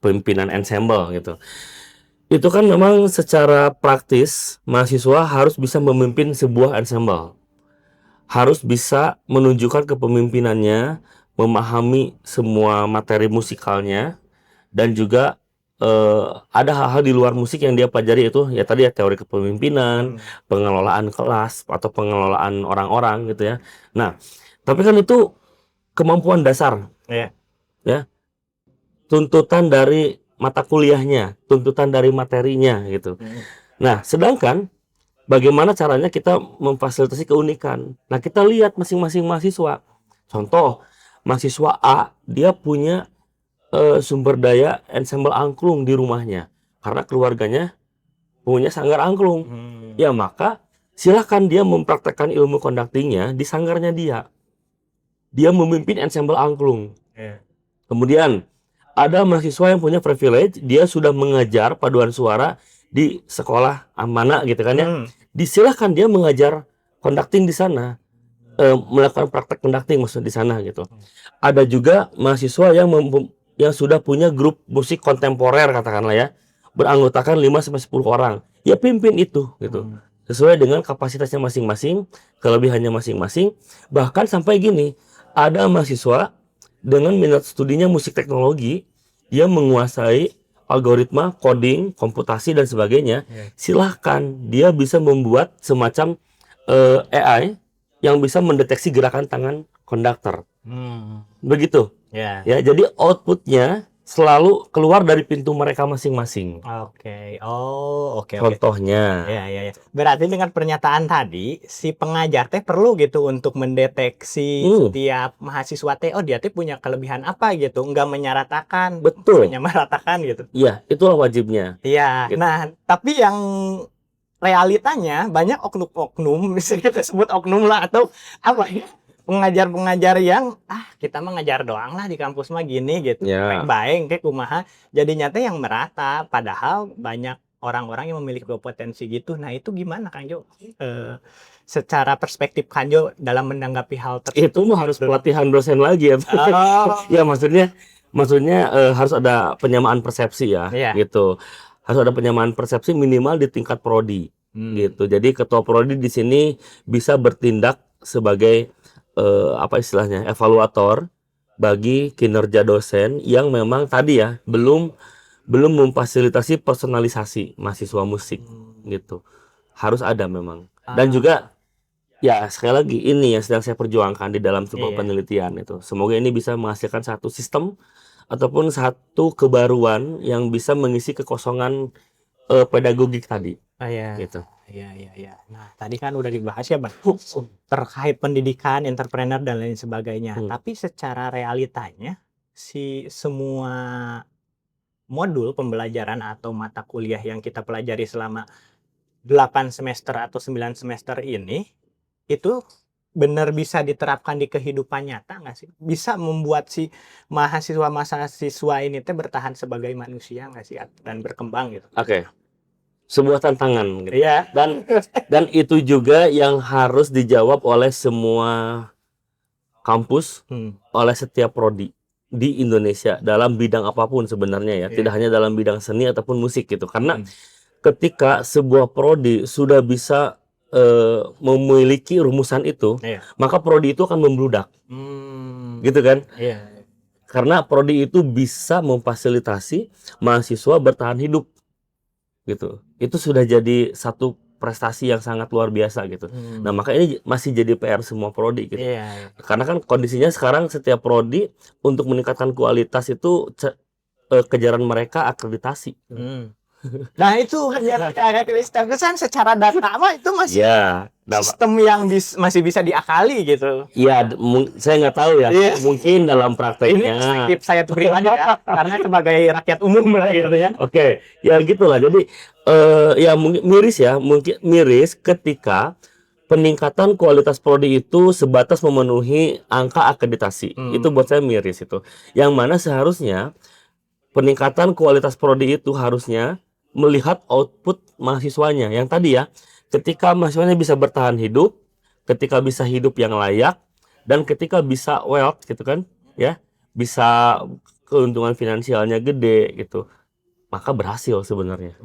Speaker 1: pimpinan ensemble gitu. Itu kan memang secara praktis mahasiswa harus bisa memimpin sebuah ensemble, harus bisa menunjukkan kepemimpinannya, memahami semua materi musikalnya, dan juga ada hal-hal di luar musik yang dia pelajari itu ya tadi ya teori kepemimpinan, pengelolaan kelas atau pengelolaan orang-orang gitu ya. Nah, tapi kan itu kemampuan dasar, ya, tuntutan dari mata kuliahnya, tuntutan dari materinya gitu. Nah, sedangkan bagaimana caranya kita memfasilitasi keunikan? Nah, kita lihat masing-masing mahasiswa. Contoh, mahasiswa A dia punya sumber daya ensemble angklung di rumahnya karena keluarganya punya sanggar angklung. Ya maka silakan dia mempraktekkan ilmu conductingnya di sanggarnya dia. Dia memimpin ensemble angklung. Kemudian ada mahasiswa yang punya privilege, dia sudah mengajar paduan suara di sekolah mana gitu kan ya. Disilahkan dia mengajar conducting di sana. Melakukan praktek conducting maksud di sana gitu. Ada juga mahasiswa yang sudah punya grup musik kontemporer katakanlah ya, beranggotakan 5 sampai 10 orang. Ya pimpin itu gitu. sesuai dengan kapasitasnya masing-masing, kelebihannya masing-masing. Bahkan sampai gini, ada mahasiswa dengan minat studinya musik teknologi, dia menguasai algoritma, coding, komputasi dan sebagainya.
Speaker 2: Iya.
Speaker 1: Silahkan dia bisa membuat semacam AI yang bisa mendeteksi gerakan tangan konduktor. Begitu.
Speaker 2: Ya.
Speaker 1: Ya, jadi outputnya selalu keluar dari pintu mereka masing-masing.
Speaker 2: Oke. Oh, oke.
Speaker 1: Contohnya.
Speaker 2: Ya. Berarti dengan pernyataan tadi, si pengajar teh perlu gitu untuk mendeteksi setiap mahasiswa teh, oh dia teh punya kelebihan apa gitu, nggak menyeratakan,
Speaker 1: Betul.
Speaker 2: menyamaratakan gitu.
Speaker 1: Iya, itulah wajibnya.
Speaker 2: Iya.
Speaker 1: Gitu.
Speaker 2: Nah, tapi yang realitanya banyak oknum-oknum, misalnya kita sebut oknum lah atau apa ya, pengajar-pengajar yang kita mah ngajar doang lah di kampus mah gini gitu,
Speaker 1: Ya.
Speaker 2: baik kayak kumaha, jadinya teh yang merata, padahal banyak orang-orang yang memiliki potensi gitu. Nah itu gimana Kang Jo? Secara perspektif Kang Jo dalam menanggapi hal tersebut?
Speaker 1: Itu mah harus pelatihan dosen lagi ya.
Speaker 2: Oh.
Speaker 1: Ya maksudnya harus ada penyamaan persepsi ya,
Speaker 2: Iya.
Speaker 1: gitu. Harus ada penyamaan persepsi minimal di tingkat prodi, gitu. Jadi ketua prodi di sini bisa bertindak sebagai apa istilahnya, evaluator bagi kinerja dosen yang memang tadi ya belum memfasilitasi personalisasi mahasiswa musik, gitu. Harus ada memang. Dan juga ya sekali lagi ini yang sedang saya perjuangkan di dalam sebuah penelitian itu. Semoga ini bisa menghasilkan satu sistem ataupun satu kebaruan yang bisa mengisi kekosongan pedagogik tadi. Gitu.
Speaker 2: Iya. Nah, tadi kan udah dibahas ya Bang, terkait pendidikan, entrepreneur dan lain sebagainya. Tapi secara realitanya si semua modul pembelajaran atau mata kuliah yang kita pelajari selama 8 semester atau 9 semester ini itu benar bisa diterapkan di kehidupan nyata nggak sih? Bisa membuat si mahasiswa ini teh bertahan sebagai manusia nggak sih dan berkembang gitu?
Speaker 1: Oke. Sebuah tantangan gitu.
Speaker 2: Iya.
Speaker 1: Dan itu juga yang harus dijawab oleh semua kampus, oleh setiap prodi di Indonesia dalam bidang apapun sebenarnya ya, tidak hanya dalam bidang seni ataupun musik gitu. Karena ketika sebuah prodi sudah bisa memiliki rumusan itu, maka prodi itu akan membludak. Gitu kan? Karena prodi itu bisa memfasilitasi mahasiswa bertahan hidup. Gitu. Itu sudah jadi satu prestasi yang sangat luar biasa gitu. Nah, maka ini masih jadi PR semua prodi gitu. Karena kan kondisinya sekarang setiap prodi untuk meningkatkan kualitas itu kejaran mereka akreditasi.
Speaker 2: Nah itu akreditasi secara data mah itu masih sistem yang masih bisa diakali gitu.
Speaker 1: Iya, saya nggak tahu ya. Mungkin dalam prakteknya.
Speaker 2: Ini perspektif saya pribadi ya, karena sebagai rakyat umum lah gitu ya.
Speaker 1: Oke, ya gitulah. Jadi ya mungkin miris ketika peningkatan kualitas prodi itu sebatas memenuhi angka akreditasi. Itu buat saya miris itu. Yang mana seharusnya peningkatan kualitas prodi itu harusnya melihat output mahasiswanya. Yang tadi ya, ketika mahasiswanya bisa bertahan hidup, ketika bisa hidup yang layak, dan ketika bisa wealth gitu kan, ya, bisa keuntungan finansialnya gede gitu, maka berhasil sebenarnya.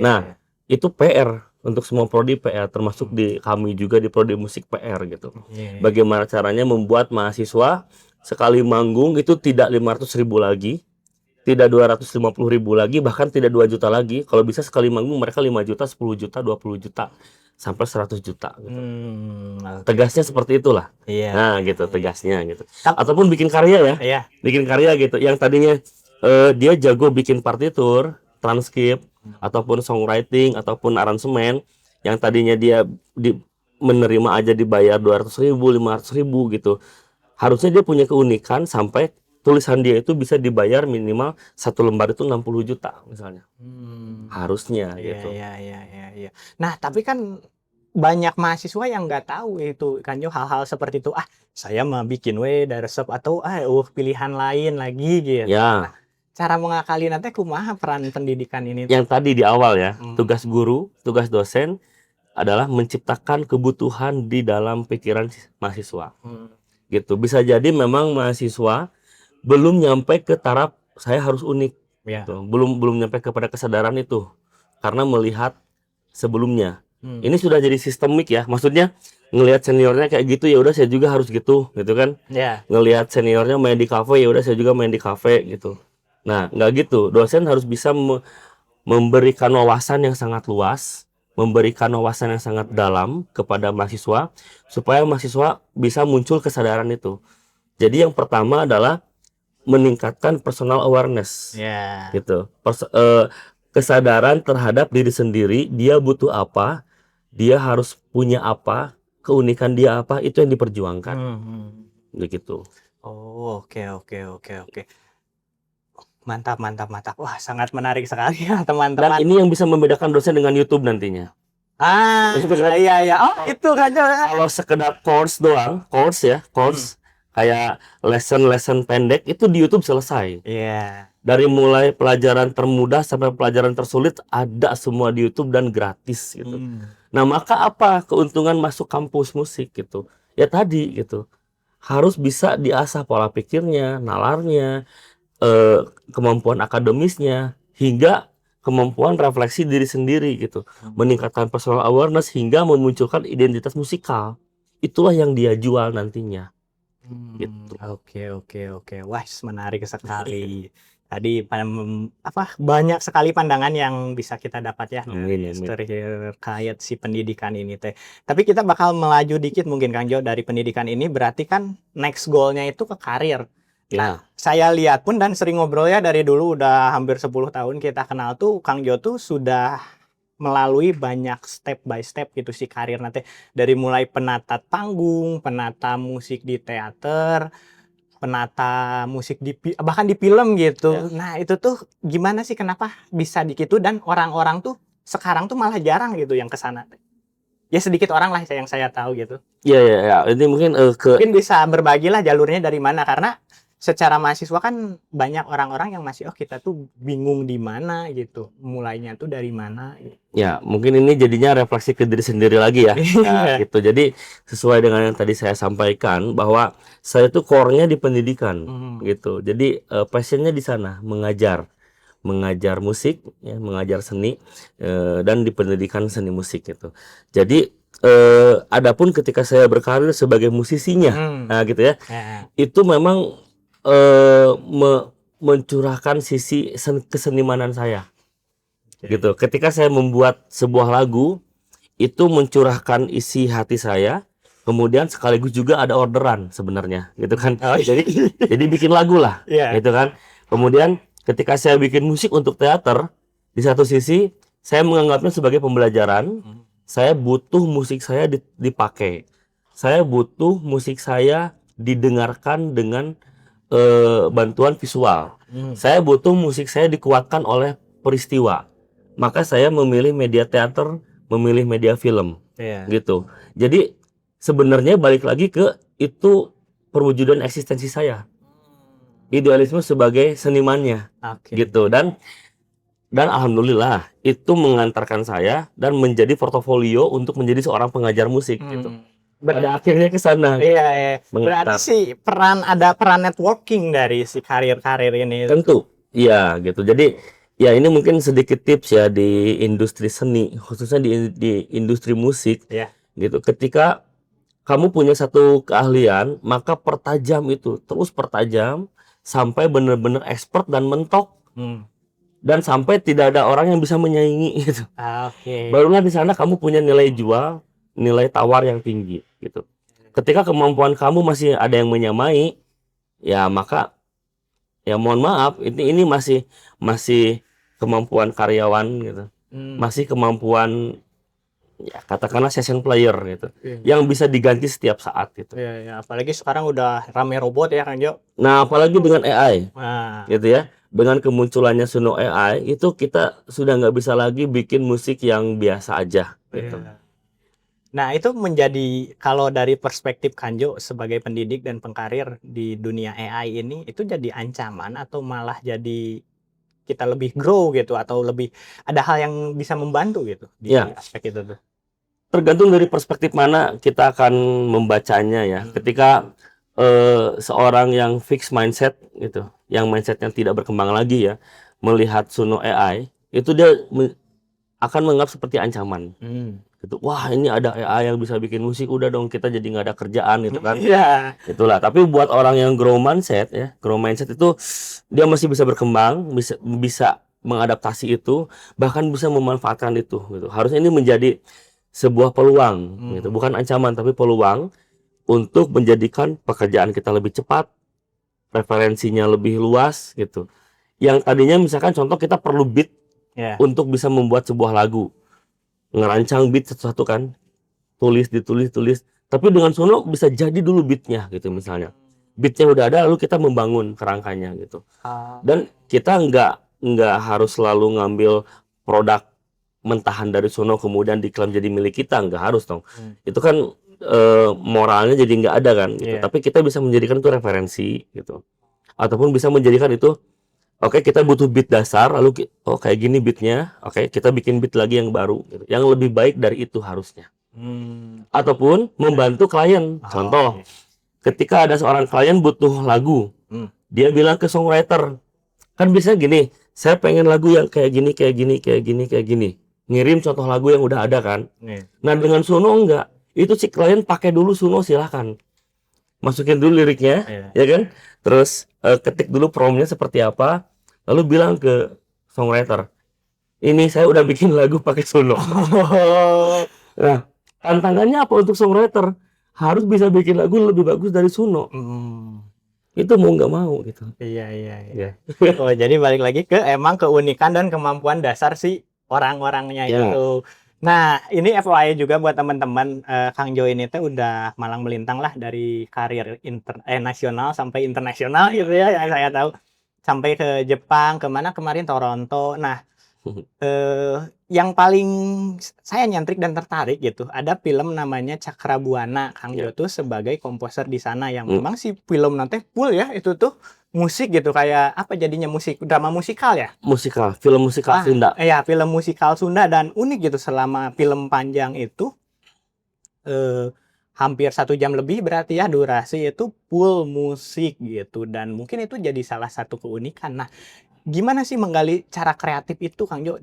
Speaker 1: Nah, itu PR untuk semua prodi, PR termasuk di kami juga di prodi musik PR gitu. Bagaimana caranya membuat mahasiswa sekali manggung itu tidak 500.000 lagi, tidak 250.000 lagi, bahkan tidak 2 juta lagi. Kalau bisa sekali manggung mereka 5 juta, 10 juta, 20 juta, sampai 100 juta gitu. Tegasnya seperti itulah. Nah gitu, tegasnya gitu. Ataupun bikin karya ya. Bikin karya gitu. Yang tadinya dia jago bikin partitur, transkrip, ataupun songwriting, ataupun aransemen. Yang tadinya dia menerima aja dibayar 200.000, 500.000 gitu. Harusnya dia punya keunikan sampai tulisan dia itu bisa dibayar minimal satu lembar itu 60 juta misalnya. Harusnya gitu.
Speaker 2: Iya. Nah, tapi kan banyak mahasiswa yang nggak tahu itu kan hal-hal seperti itu. Saya mah bikin dari resep atau pilihan lain lagi gitu.
Speaker 1: Ya.
Speaker 2: Nah, cara mengakali nanti kumaha peran pendidikan ini?
Speaker 1: Yang tadi di awal ya, tugas guru, tugas dosen adalah menciptakan kebutuhan di dalam pikiran mahasiswa. Gitu. Bisa jadi memang mahasiswa belum nyampe ke taraf saya harus unik, gitu. belum nyampe kepada kesadaran itu karena melihat sebelumnya. Ini sudah jadi sistemik ya. Maksudnya ngelihat seniornya kayak gitu ya udah saya juga harus gitu kan.
Speaker 2: Ya.
Speaker 1: Ngelihat seniornya main di kafe ya udah saya juga main di kafe gitu. Nah, nggak gitu. Dosen harus bisa memberikan wawasan yang sangat luas, memberikan wawasan yang sangat dalam kepada mahasiswa supaya mahasiswa bisa muncul kesadaran itu. Jadi yang pertama adalah meningkatkan personal awareness
Speaker 2: Ya.
Speaker 1: gitu. Kesadaran terhadap diri sendiri, dia butuh apa, dia harus punya apa, keunikan dia apa, itu yang diperjuangkan. Begitu.
Speaker 2: Oh, oke. Mantap. Wah, sangat menarik sekali ya,
Speaker 1: Dan
Speaker 2: teman-teman.
Speaker 1: ini yang bisa membedakan dosen dengan YouTube nantinya.
Speaker 2: Iya. Oh, itu kan.
Speaker 1: Kalau sekedar course doang, course kayak lesson pendek itu di YouTube selesai.
Speaker 2: Iya.
Speaker 1: Dari mulai pelajaran termudah sampai pelajaran tersulit ada semua di YouTube dan gratis gitu. Nah, maka apa keuntungan masuk kampus musik gitu? Ya tadi gitu. Harus bisa diasah pola pikirnya, nalarnya, kemampuan akademisnya, hingga kemampuan refleksi diri sendiri gitu. Meningkatkan personal awareness hingga memunculkan identitas musikal. Itulah yang dia jual nantinya. Gitu.
Speaker 2: Oke. Wah, menarik sekali. Tadi banyak sekali pandangan yang bisa kita dapat ya
Speaker 1: Amin.
Speaker 2: terkait si pendidikan ini teh. Tapi kita bakal melaju dikit mungkin Kang Jo dari pendidikan ini, berarti kan next goal-nya itu ke karir. Nah, saya lihat pun dan sering ngobrol ya dari dulu udah hampir 10 tahun kita kenal tuh Kang Jo tuh sudah melalui banyak step by step gitu si karir nanti, dari mulai penata panggung, penata musik di teater, penata musik bahkan di film gitu. Nah, itu tuh gimana sih, kenapa bisa gitu, dan orang-orang tuh sekarang tuh malah jarang gitu yang ke sana. Ya sedikit orang lah yang saya tahu gitu.
Speaker 1: Iya. Ini mungkin
Speaker 2: mungkin bisa berbagilah jalurnya dari mana, karena secara mahasiswa kan banyak orang-orang yang masih kita tuh bingung di mana gitu, mulainya tuh dari mana gitu.
Speaker 1: Ya, mungkin ini jadinya refleksi ke diri sendiri lagi ya. Nah, gitu. Jadi sesuai dengan yang tadi saya sampaikan bahwa saya tuh core-nya di pendidikan gitu. Jadi passionnya di sana, mengajar musik ya, mengajar seni dan di pendidikan seni musik gitu. Jadi adapun ketika saya berkarir sebagai musisinya, nah gitu ya. Itu memang mencurahkan sisi kesenimanan saya. Gitu. Ketika saya membuat sebuah lagu, itu mencurahkan isi hati saya, kemudian sekaligus juga ada orderan sebenarnya, gitu kan. Jadi bikin lagu lah, gitu kan. Kemudian ketika saya bikin musik untuk teater, di satu sisi saya menganggapnya sebagai pembelajaran. Saya butuh musik saya dipakai. Saya butuh musik saya didengarkan dengan bantuan visual. Saya butuh musik saya dikuatkan oleh peristiwa. Maka saya memilih media teater, memilih media film, gitu. Jadi sebenarnya balik lagi ke itu perwujudan eksistensi saya, idealisme sebagai senimannya, gitu. Dan alhamdulillah itu mengantarkan saya dan menjadi portofolio untuk menjadi seorang pengajar musik, gitu. Pada akhirnya ke sana.
Speaker 2: Iya. Berarti sih ada peran networking dari si karir-karir ini.
Speaker 1: Tentu. Iya, gitu. Jadi ya ini mungkin sedikit tips ya di industri seni, khususnya di industri musik. Gitu. Ketika kamu punya satu keahlian, maka pertajam itu, terus pertajam sampai benar-benar expert dan mentok. Dan sampai tidak ada orang yang bisa menyaingi gitu. Barulah di sana kamu punya nilai jual, nilai tawar yang tinggi gitu. Ketika kemampuan kamu masih ada yang menyamai, ya maka ya mohon maaf, ini masih kemampuan karyawan gitu. Masih kemampuan ya katakanlah session player gitu. Yang bisa diganti setiap saat gitu.
Speaker 2: Apalagi sekarang udah rame robot ya Kang Jo.
Speaker 1: Nah, apalagi dengan AI. Gitu ya. Dengan kemunculannya Suno AI itu kita sudah nggak bisa lagi bikin musik yang biasa aja gitu.
Speaker 2: Nah, itu menjadi, kalau dari perspektif Kanjo sebagai pendidik dan pengkarir di dunia AI ini, itu jadi ancaman atau malah jadi kita lebih grow gitu, atau lebih ada hal yang bisa membantu gitu di aspek itu tuh?
Speaker 1: Tergantung dari perspektif mana kita akan membacanya ya. Ketika seorang yang fix mindset gitu, yang mindsetnya tidak berkembang lagi ya, melihat Suno AI, itu dia akan menganggap seperti ancaman. Gitu. Wah, ini ada AI yang bisa bikin musik, udah dong kita jadi nggak ada kerjaan gitu kan.
Speaker 2: Iya.
Speaker 1: Itulah. Tapi buat orang yang grow mindset itu dia masih bisa berkembang, bisa mengadaptasi itu, bahkan bisa memanfaatkan itu gitu. Harusnya ini menjadi sebuah peluang gitu, bukan ancaman tapi peluang untuk menjadikan pekerjaan kita lebih cepat, referensinya lebih luas gitu. Yang tadinya misalkan contoh kita perlu beat untuk bisa membuat sebuah lagu, ngerancang beat satu-satu kan, tulis. Tapi dengan Suno bisa jadi dulu beatnya gitu misalnya. Beatnya udah ada, lalu kita membangun kerangkanya gitu. Dan kita nggak harus selalu ngambil produk mentahan dari Suno kemudian diklaim jadi milik kita, nggak harus dong. Itu kan moralnya jadi nggak ada kan gitu. Tapi kita bisa menjadikan itu referensi gitu. Ataupun bisa menjadikan itu oke, kita butuh beat dasar, lalu kayak gini beatnya, oke, kita bikin beat lagi yang baru gitu. Yang lebih baik dari itu harusnya. Ataupun membantu klien. Contoh, ketika ada seorang klien butuh lagu, dia bilang ke songwriter, kan biasanya gini, saya pengen lagu yang kayak gini. Ngirim contoh lagu yang udah ada kan. Nah dengan Suno enggak, itu si klien pakai dulu Suno, silahkan masukin dulu liriknya, ya kan. Terus ketik dulu promptnya seperti apa, lalu bilang ke songwriter, ini saya udah bikin lagu pakai Suno. Nah, tantangannya apa untuk songwriter? Harus bisa bikin lagu lebih bagus dari Suno. Itu mau nggak mau gitu.
Speaker 2: Iya. Oh, jadi balik lagi ke emang keunikan dan kemampuan dasar si orang-orangnya itu. Nah, ini FYI juga buat teman-teman, Kang Jo ini teh udah malang melintang lah dari karir nasional sampai internasional gitu ya, yang saya tahu. Sampai ke Jepang, kemana kemarin Toronto. Nah, yang paling saya nyentrik dan tertarik gitu, ada film namanya Cakrabuana. Kang Jo tuh sebagai komposer di sana yang memang si film nanti full ya itu tuh musik gitu, kayak apa jadinya, drama musikal ya?
Speaker 1: Film musikal Sunda.
Speaker 2: Iya, film musikal Sunda, dan unik gitu selama film panjang itu hampir 1 jam lebih berarti ya durasi, itu full musik gitu, dan mungkin itu jadi salah satu keunikan. Nah, gimana sih menggali cara kreatif itu Kang Jo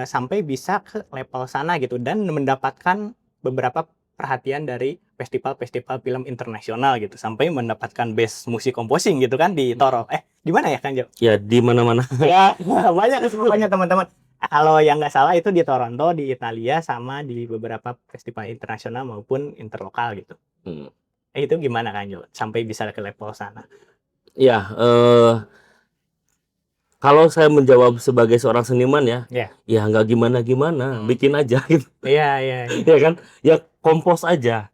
Speaker 2: sampai bisa ke level sana gitu dan mendapatkan beberapa perhatian dari festival-festival film internasional gitu sampai mendapatkan best music composing gitu kan di Toro. Di mana ya Kang Jo?
Speaker 1: Ya di mana-mana.
Speaker 2: Ya, banyak kesemuanya teman-teman. Kalau yang nggak salah itu di Toronto, di Italia, sama di beberapa festival internasional maupun interlokal gitu. Itu gimana Kang Jo sampai bisa ke level sana?
Speaker 1: Ya, kalau saya menjawab sebagai seorang seniman ya nggak gimana-gimana, bikin aja gitu.
Speaker 2: Iya.
Speaker 1: Ya kan, ya kompos aja,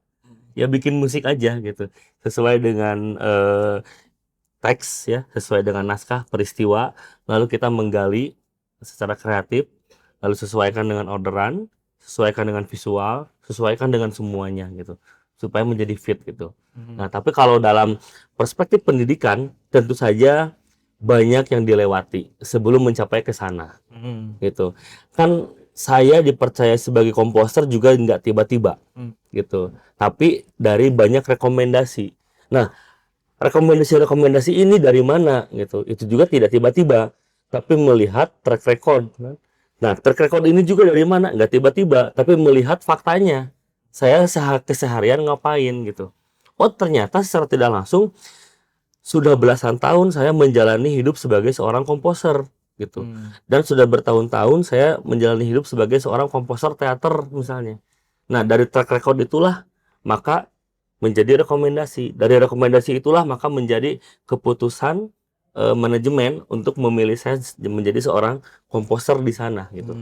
Speaker 1: ya bikin musik aja gitu, sesuai dengan teks ya, sesuai dengan naskah peristiwa, lalu kita menggali secara kreatif, lalu sesuaikan dengan orderan, sesuaikan dengan visual, sesuaikan dengan semuanya gitu, supaya menjadi fit gitu. Nah, tapi kalau dalam perspektif pendidikan, tentu saja banyak yang dilewati sebelum mencapai ke sana, gitu. Kan saya dipercaya sebagai komposer juga nggak tiba-tiba, gitu. Tapi dari banyak rekomendasi. Nah, rekomendasi ini dari mana, gitu? Itu juga tidak tiba-tiba, tapi melihat track record. Nah, track record ini juga dari mana? Nggak tiba-tiba, tapi melihat faktanya. Saya keseharian ngapain, gitu. Oh, ternyata secara tidak langsung sudah belasan tahun saya menjalani hidup sebagai seorang komposer gitu. Dan sudah bertahun-tahun saya menjalani hidup sebagai seorang komposer teater misalnya. Nah, dari track record itulah maka menjadi rekomendasi. Dari rekomendasi itulah maka menjadi keputusan manajemen untuk memilih saya menjadi seorang komposer di sana gitu.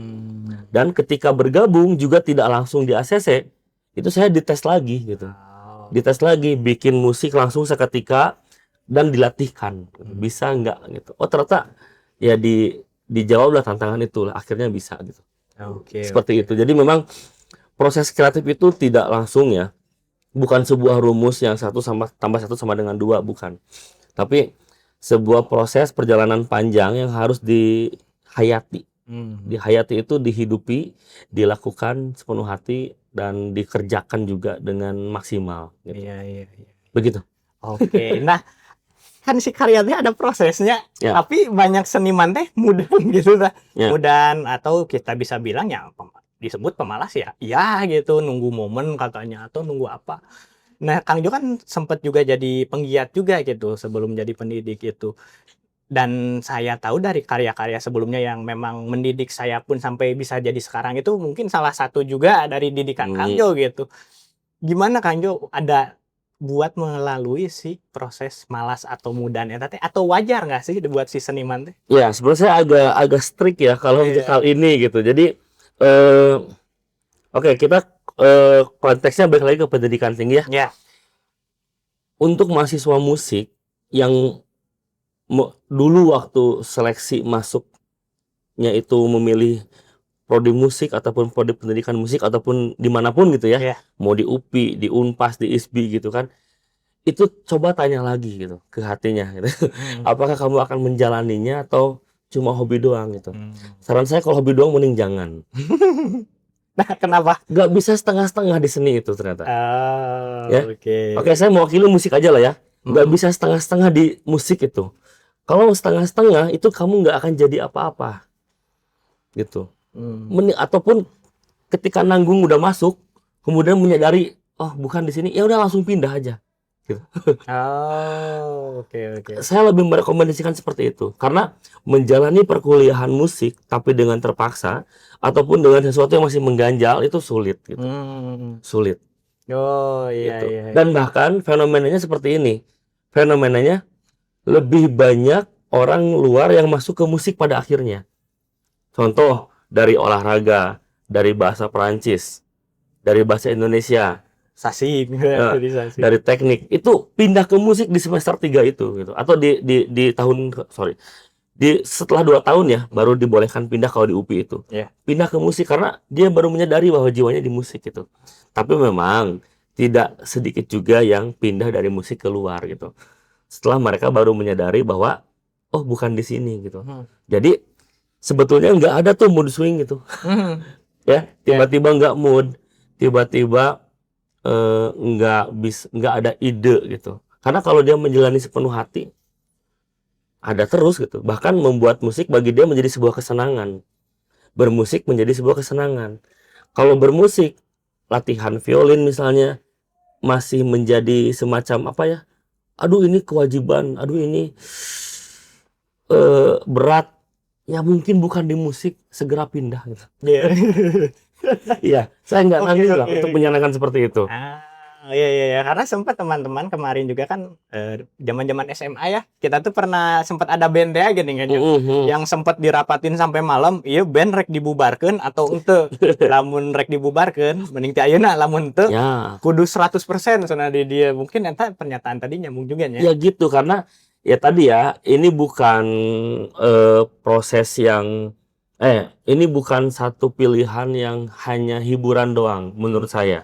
Speaker 1: Dan ketika bergabung juga tidak langsung di ACC, itu saya dites lagi gitu. Dites lagi, bikin musik langsung seketika dan dilatihkan, bisa nggak gitu. Oh, ternyata ya dijawablah tantangan itu, akhirnya bisa gitu. Seperti itu. Jadi memang proses kreatif itu tidak langsung ya, bukan sebuah rumus yang 1 tambah 1 sama dengan 2, bukan. Tapi sebuah proses perjalanan panjang yang harus dihayati. Dihayati itu dihidupi, dilakukan sepenuh hati, dan dikerjakan juga dengan maksimal gitu.
Speaker 2: Iya.
Speaker 1: Begitu.
Speaker 2: Oke. Nah, kan si karyanya ada prosesnya,
Speaker 1: Ya.
Speaker 2: tapi banyak seniman teh mudah gitu lah.
Speaker 1: Ya.
Speaker 2: Mudah atau kita bisa bilang ya disebut pemalas ya. Ya gitu, nunggu momen katanya atau nunggu apa. Nah, Kang Jo kan sempat juga jadi penggiat juga gitu sebelum jadi pendidik itu. Dan saya tahu dari karya-karya sebelumnya yang memang mendidik saya pun sampai bisa jadi sekarang itu mungkin salah satu juga dari didikan Kang Jo gitu. Gimana Kang Jo ada buat melalui si proses malas atau mudanya teh atau wajar nggak sih buat si seniman teh?
Speaker 1: Ya, sebenarnya saya agak strict ya kalau untuk
Speaker 2: Iya.
Speaker 1: hal ini gitu. Jadi oke, kita konteksnya balik lagi ke pendidikan tinggi ya.
Speaker 2: Ya.
Speaker 1: Untuk mahasiswa musik yang dulu waktu seleksi masuknya itu memilih prodi musik ataupun prodi pendidikan musik ataupun dimanapun gitu ya,
Speaker 2: Iya.
Speaker 1: mau di UPI, di Unpas, di ISBI gitu kan, itu coba tanya lagi gitu ke hatinya gitu. Apakah kamu akan menjalaninya atau cuma hobi doang gitu. Saran saya kalau hobi doang mending jangan.
Speaker 2: Nah, kenapa?
Speaker 1: Nggak bisa setengah-setengah di seni itu ternyata.
Speaker 2: Oh,
Speaker 1: Ya.
Speaker 2: oke.
Speaker 1: Oke, saya mewakili musik aja lah ya. Nggak bisa setengah-setengah di musik itu. Kalau setengah-setengah itu kamu nggak akan jadi apa-apa. Gitu. Ataupun ketika nanggung udah masuk, kemudian menyadari, oh bukan di sini, ya udah langsung pindah aja. Gitu.
Speaker 2: Oh, oke.
Speaker 1: Saya lebih merekomendasikan seperti itu. Karena menjalani perkuliahan musik, tapi dengan terpaksa, ataupun dengan sesuatu yang masih mengganjal, itu sulit. Gitu. Sulit.
Speaker 2: Oh, iya,
Speaker 1: Gitu.
Speaker 2: iya.
Speaker 1: Dan bahkan fenomenanya seperti ini. Fenomenanya lebih banyak orang luar yang masuk ke musik pada akhirnya. Contoh, dari olahraga, dari bahasa Perancis, dari bahasa Indonesia,
Speaker 2: Sasi,
Speaker 1: dari teknik, itu pindah ke musik di semester 3 itu gitu. Atau di tahun setelah 2 tahun ya baru dibolehkan pindah kalau di UPI itu.
Speaker 2: Yeah.
Speaker 1: Pindah ke musik karena dia baru menyadari bahwa jiwanya di musik gitu. Tapi memang tidak sedikit juga yang pindah dari musik keluar gitu. Setelah mereka baru menyadari bahwa oh bukan di sini gitu. Jadi sebetulnya nggak ada tuh mood swing gitu. Ya, tiba-tiba nggak mood, tiba-tiba nggak ada ide gitu. Karena kalau dia menjalani sepenuh hati, ada terus gitu. Bahkan membuat musik bagi dia menjadi sebuah kesenangan. Bermusik menjadi sebuah kesenangan. Kalau bermusik, latihan violin misalnya, masih menjadi semacam apa ya? Aduh ini kewajiban, aduh ini berat. Ya mungkin bukan di musik, segera pindah gitu. Iya, saya nggak nangis lah untuk menyenangkan seperti itu.
Speaker 2: Iya. Karena sempat teman-teman kemarin juga kan zaman-zaman SMA ya, kita tuh pernah sempat ada band ya gini kan, yang sempat dirapatin sampai malam, iya band rek dibubarkan atau ente, lamun rek dibubarkan, mending ti ayeuna lamun ente, kudu 100% soalnya dia mungkin entah pernyataan tadi nyambung juga ya.
Speaker 1: Ya gitu, karena ya tadi ya, ini bukan proses yang ini bukan satu pilihan yang hanya hiburan doang menurut saya.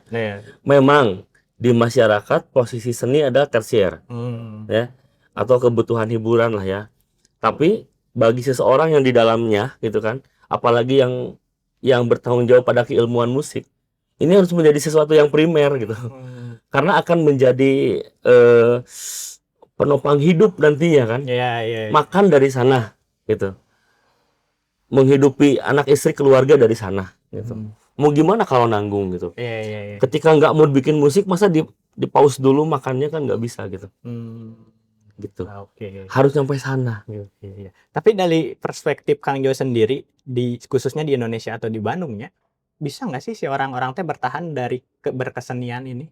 Speaker 1: Memang di masyarakat posisi seni adalah tersier, ya, atau kebutuhan hiburan lah ya. Tapi bagi seseorang yang di dalamnya gitu kan, apalagi yang bertanggung jawab pada keilmuan musik, ini harus menjadi sesuatu yang primer gitu. Karena akan menjadi penopang hidup nantinya kan. Makan dari sana gitu. Menghidupi anak istri keluarga dari sana gitu. Mau gimana kalau nanggung gitu. Ketika nggak mau bikin musik, masa di pause dulu makannya kan nggak bisa gitu. Gitu. Harus sampai sana.
Speaker 2: Tapi dari perspektif Kang Jo sendiri, khususnya di Indonesia atau di Bandungnya, bisa nggak sih si orang-orang teh bertahan dari berkesenian ini?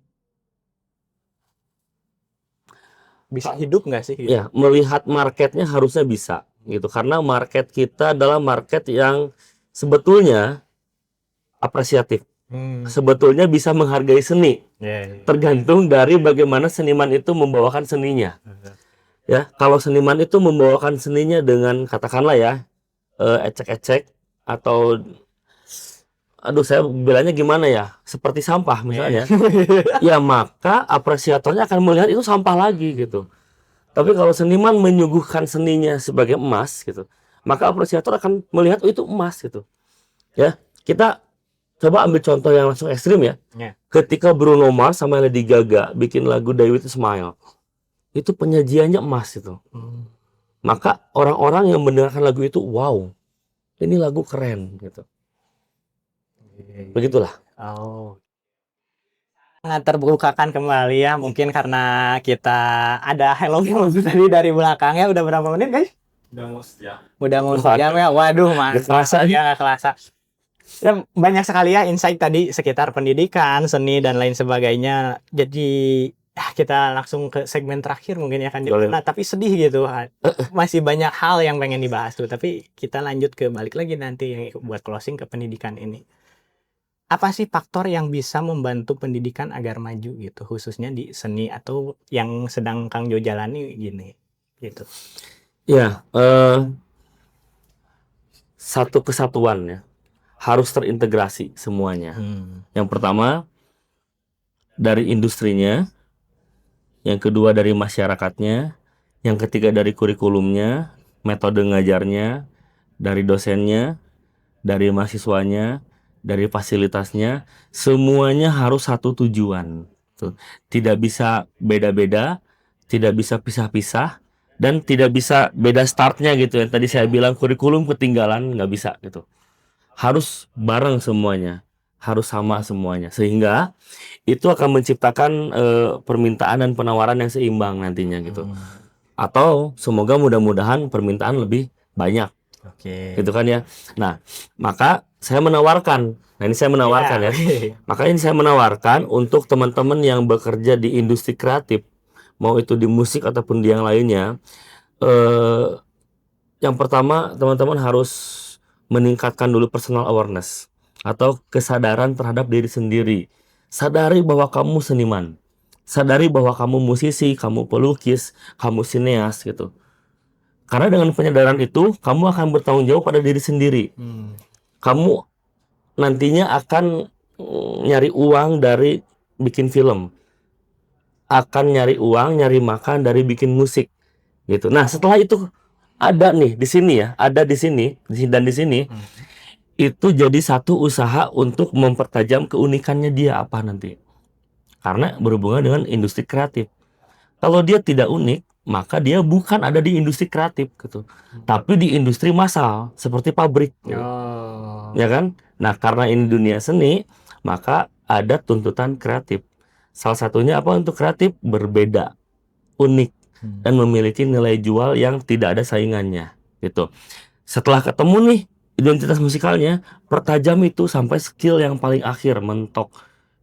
Speaker 2: Bisa hidup nggak sih? Gitu?
Speaker 1: Ya, melihat marketnya harusnya bisa gitu. Karena market kita adalah market yang sebetulnya apresiatif. Sebetulnya bisa menghargai seni. Tergantung dari bagaimana seniman itu membawakan seninya. Ya, kalau seniman itu membawakan seninya dengan katakanlah ya ecek-ecek atau aduh saya bilangnya gimana ya, seperti sampah misalnya. Ya maka apresiatornya akan melihat itu sampah lagi gitu. Tapi kalau seniman menyuguhkan seninya sebagai emas gitu, maka apresiator akan melihat oh itu emas gitu. Ya, kita coba ambil contoh yang langsung ekstrim ya. Ketika Bruno Mars sama Lady Gaga bikin lagu Die With a Smile, itu penyajiannya emas itu. Maka orang-orang yang mendengarkan lagu itu, wow, ini lagu keren gitu. Begitulah.
Speaker 2: Oh. Sangat terbukakan kembali ya, mungkin karena kita ada hello tadi dari belakangnya. Udah berapa menit guys? Udah mau sejam ya. Waduh,
Speaker 1: Nggak kerasa
Speaker 2: ya nggak kerasa. Ya, banyak sekali ya insight tadi sekitar pendidikan, seni dan lain sebagainya. Jadi kita langsung ke segmen terakhir mungkin ya kan.
Speaker 1: Boleh.
Speaker 2: Nah, tapi sedih gitu. Masih banyak hal yang pengen dibahas tuh, tapi kita lanjut ke balik lagi nanti yang buat closing ke pendidikan ini. Apa sih faktor yang bisa membantu pendidikan agar maju gitu, khususnya di seni atau yang sedang Kang Jo jalani gini gitu?
Speaker 1: Ya, satu kesatuan ya, harus terintegrasi semuanya. Yang pertama dari industrinya, yang kedua dari masyarakatnya, yang ketiga dari kurikulumnya, metode ngajarnya, dari dosennya, dari mahasiswanya, dari fasilitasnya, semuanya harus satu tujuan. Tuh. Tidak bisa beda-beda, tidak bisa pisah-pisah, dan tidak bisa beda startnya gitu. Yang tadi saya bilang kurikulum ketinggalan, nggak bisa gitu. Harus bareng semuanya, harus sama semuanya, sehingga itu akan menciptakan permintaan dan penawaran yang seimbang nantinya gitu. Atau semoga mudah-mudahan permintaan lebih banyak. Gitu kan ya. Nah, maka saya menawarkan. Nah, ini saya menawarkan ya. Maka ini saya menawarkan untuk teman-teman yang bekerja di industri kreatif, mau itu di musik ataupun di yang lainnya. Yang pertama, teman-teman harus meningkatkan dulu personal awareness atau kesadaran terhadap diri sendiri. Sadari bahwa kamu seniman. Sadari bahwa kamu musisi, kamu pelukis, kamu sineas gitu. Karena dengan penyadaran itu, kamu akan bertanggung jawab pada diri sendiri. Kamu nantinya akan nyari uang dari bikin film. Akan nyari uang, nyari makan dari bikin musik. Gitu. Nah, setelah itu ada nih di sini ya, ada di sini dan di sini. Itu jadi satu usaha untuk mempertajam keunikannya dia apa nanti. Karena berhubungan dengan industri kreatif. Kalau dia tidak unik, maka dia bukan ada di industri kreatif gitu. Tapi di industri massal seperti pabrik. Gitu. Ya kan? Nah, karena ini dunia seni, maka ada tuntutan kreatif. Salah satunya apa untuk kreatif? Berbeda, unik, dan memiliki nilai jual yang tidak ada saingannya gitu. Setelah ketemu nih identitas musikalnya, pertajam itu sampai skill yang paling akhir, mentok,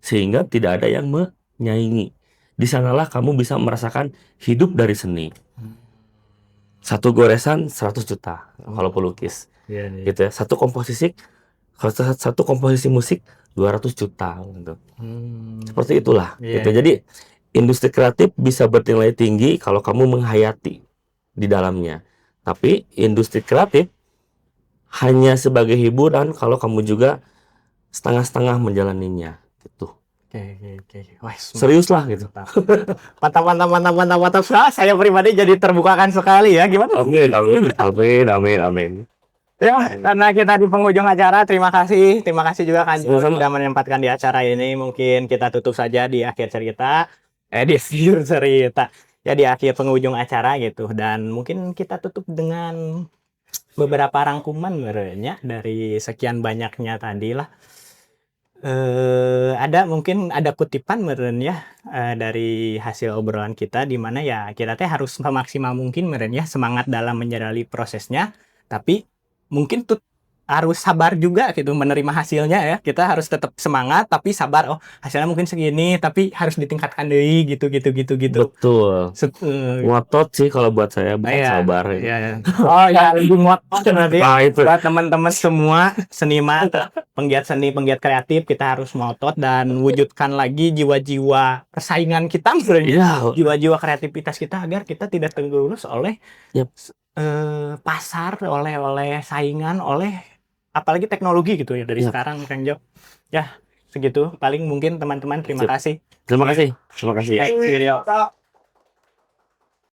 Speaker 1: sehingga tidak ada yang menyaingi. Di sanalah kamu bisa merasakan hidup dari seni. Satu goresan 100 juta kalau pelukis. Gitu ya. Satu komposisi musik 200 juta gitu. Seperti itulah gitu. Jadi industri kreatif bisa bernilai tinggi kalau kamu menghayati di dalamnya. Tapi industri kreatif hanya sebagai hiburan kalau kamu juga setengah-setengah menjalaninya gitu.
Speaker 2: Oke. Wah,
Speaker 1: serius lah gitu.
Speaker 2: Mantap. Saya pribadi jadi terbukakan sekali ya. Gimana?
Speaker 1: Amin.
Speaker 2: Ya, karena kita di penghujung acara, terima kasih juga kan sudah menempatkan di acara ini. Mungkin kita tutup saja di akhir cerita. Ya, di akhir penghujung acara gitu. Dan mungkin kita tutup dengan beberapa rangkuman sebenarnya dari sekian banyaknya tadi lah. Mungkin ada kutipan meren ya dari hasil obrolan kita, di mana ya kita teh harus semaksimal mungkin meren ya semangat dalam menjalani prosesnya, tapi mungkin tuh harus sabar juga gitu menerima hasilnya ya. Kita harus tetap semangat tapi sabar. Oh, hasilnya mungkin segini tapi harus ditingkatkan deh gitu.
Speaker 1: Betul. Ngotot sih kalau buat saya, bukan sabar.
Speaker 2: Iya. Oh ya, lebih ngotot nanti buat teman-teman semua seniman, penggiat seni, penggiat kreatif, kita harus ngotot dan wujudkan lagi jiwa-jiwa persaingan kita, jiwa-jiwa kreativitas kita agar kita tidak tergerus oleh pasar, oleh saingan, oleh apalagi teknologi gitu ya dari sekarang Kang Jo. Ya, segitu paling mungkin teman-teman. Terima kasih.
Speaker 1: Terima kasih.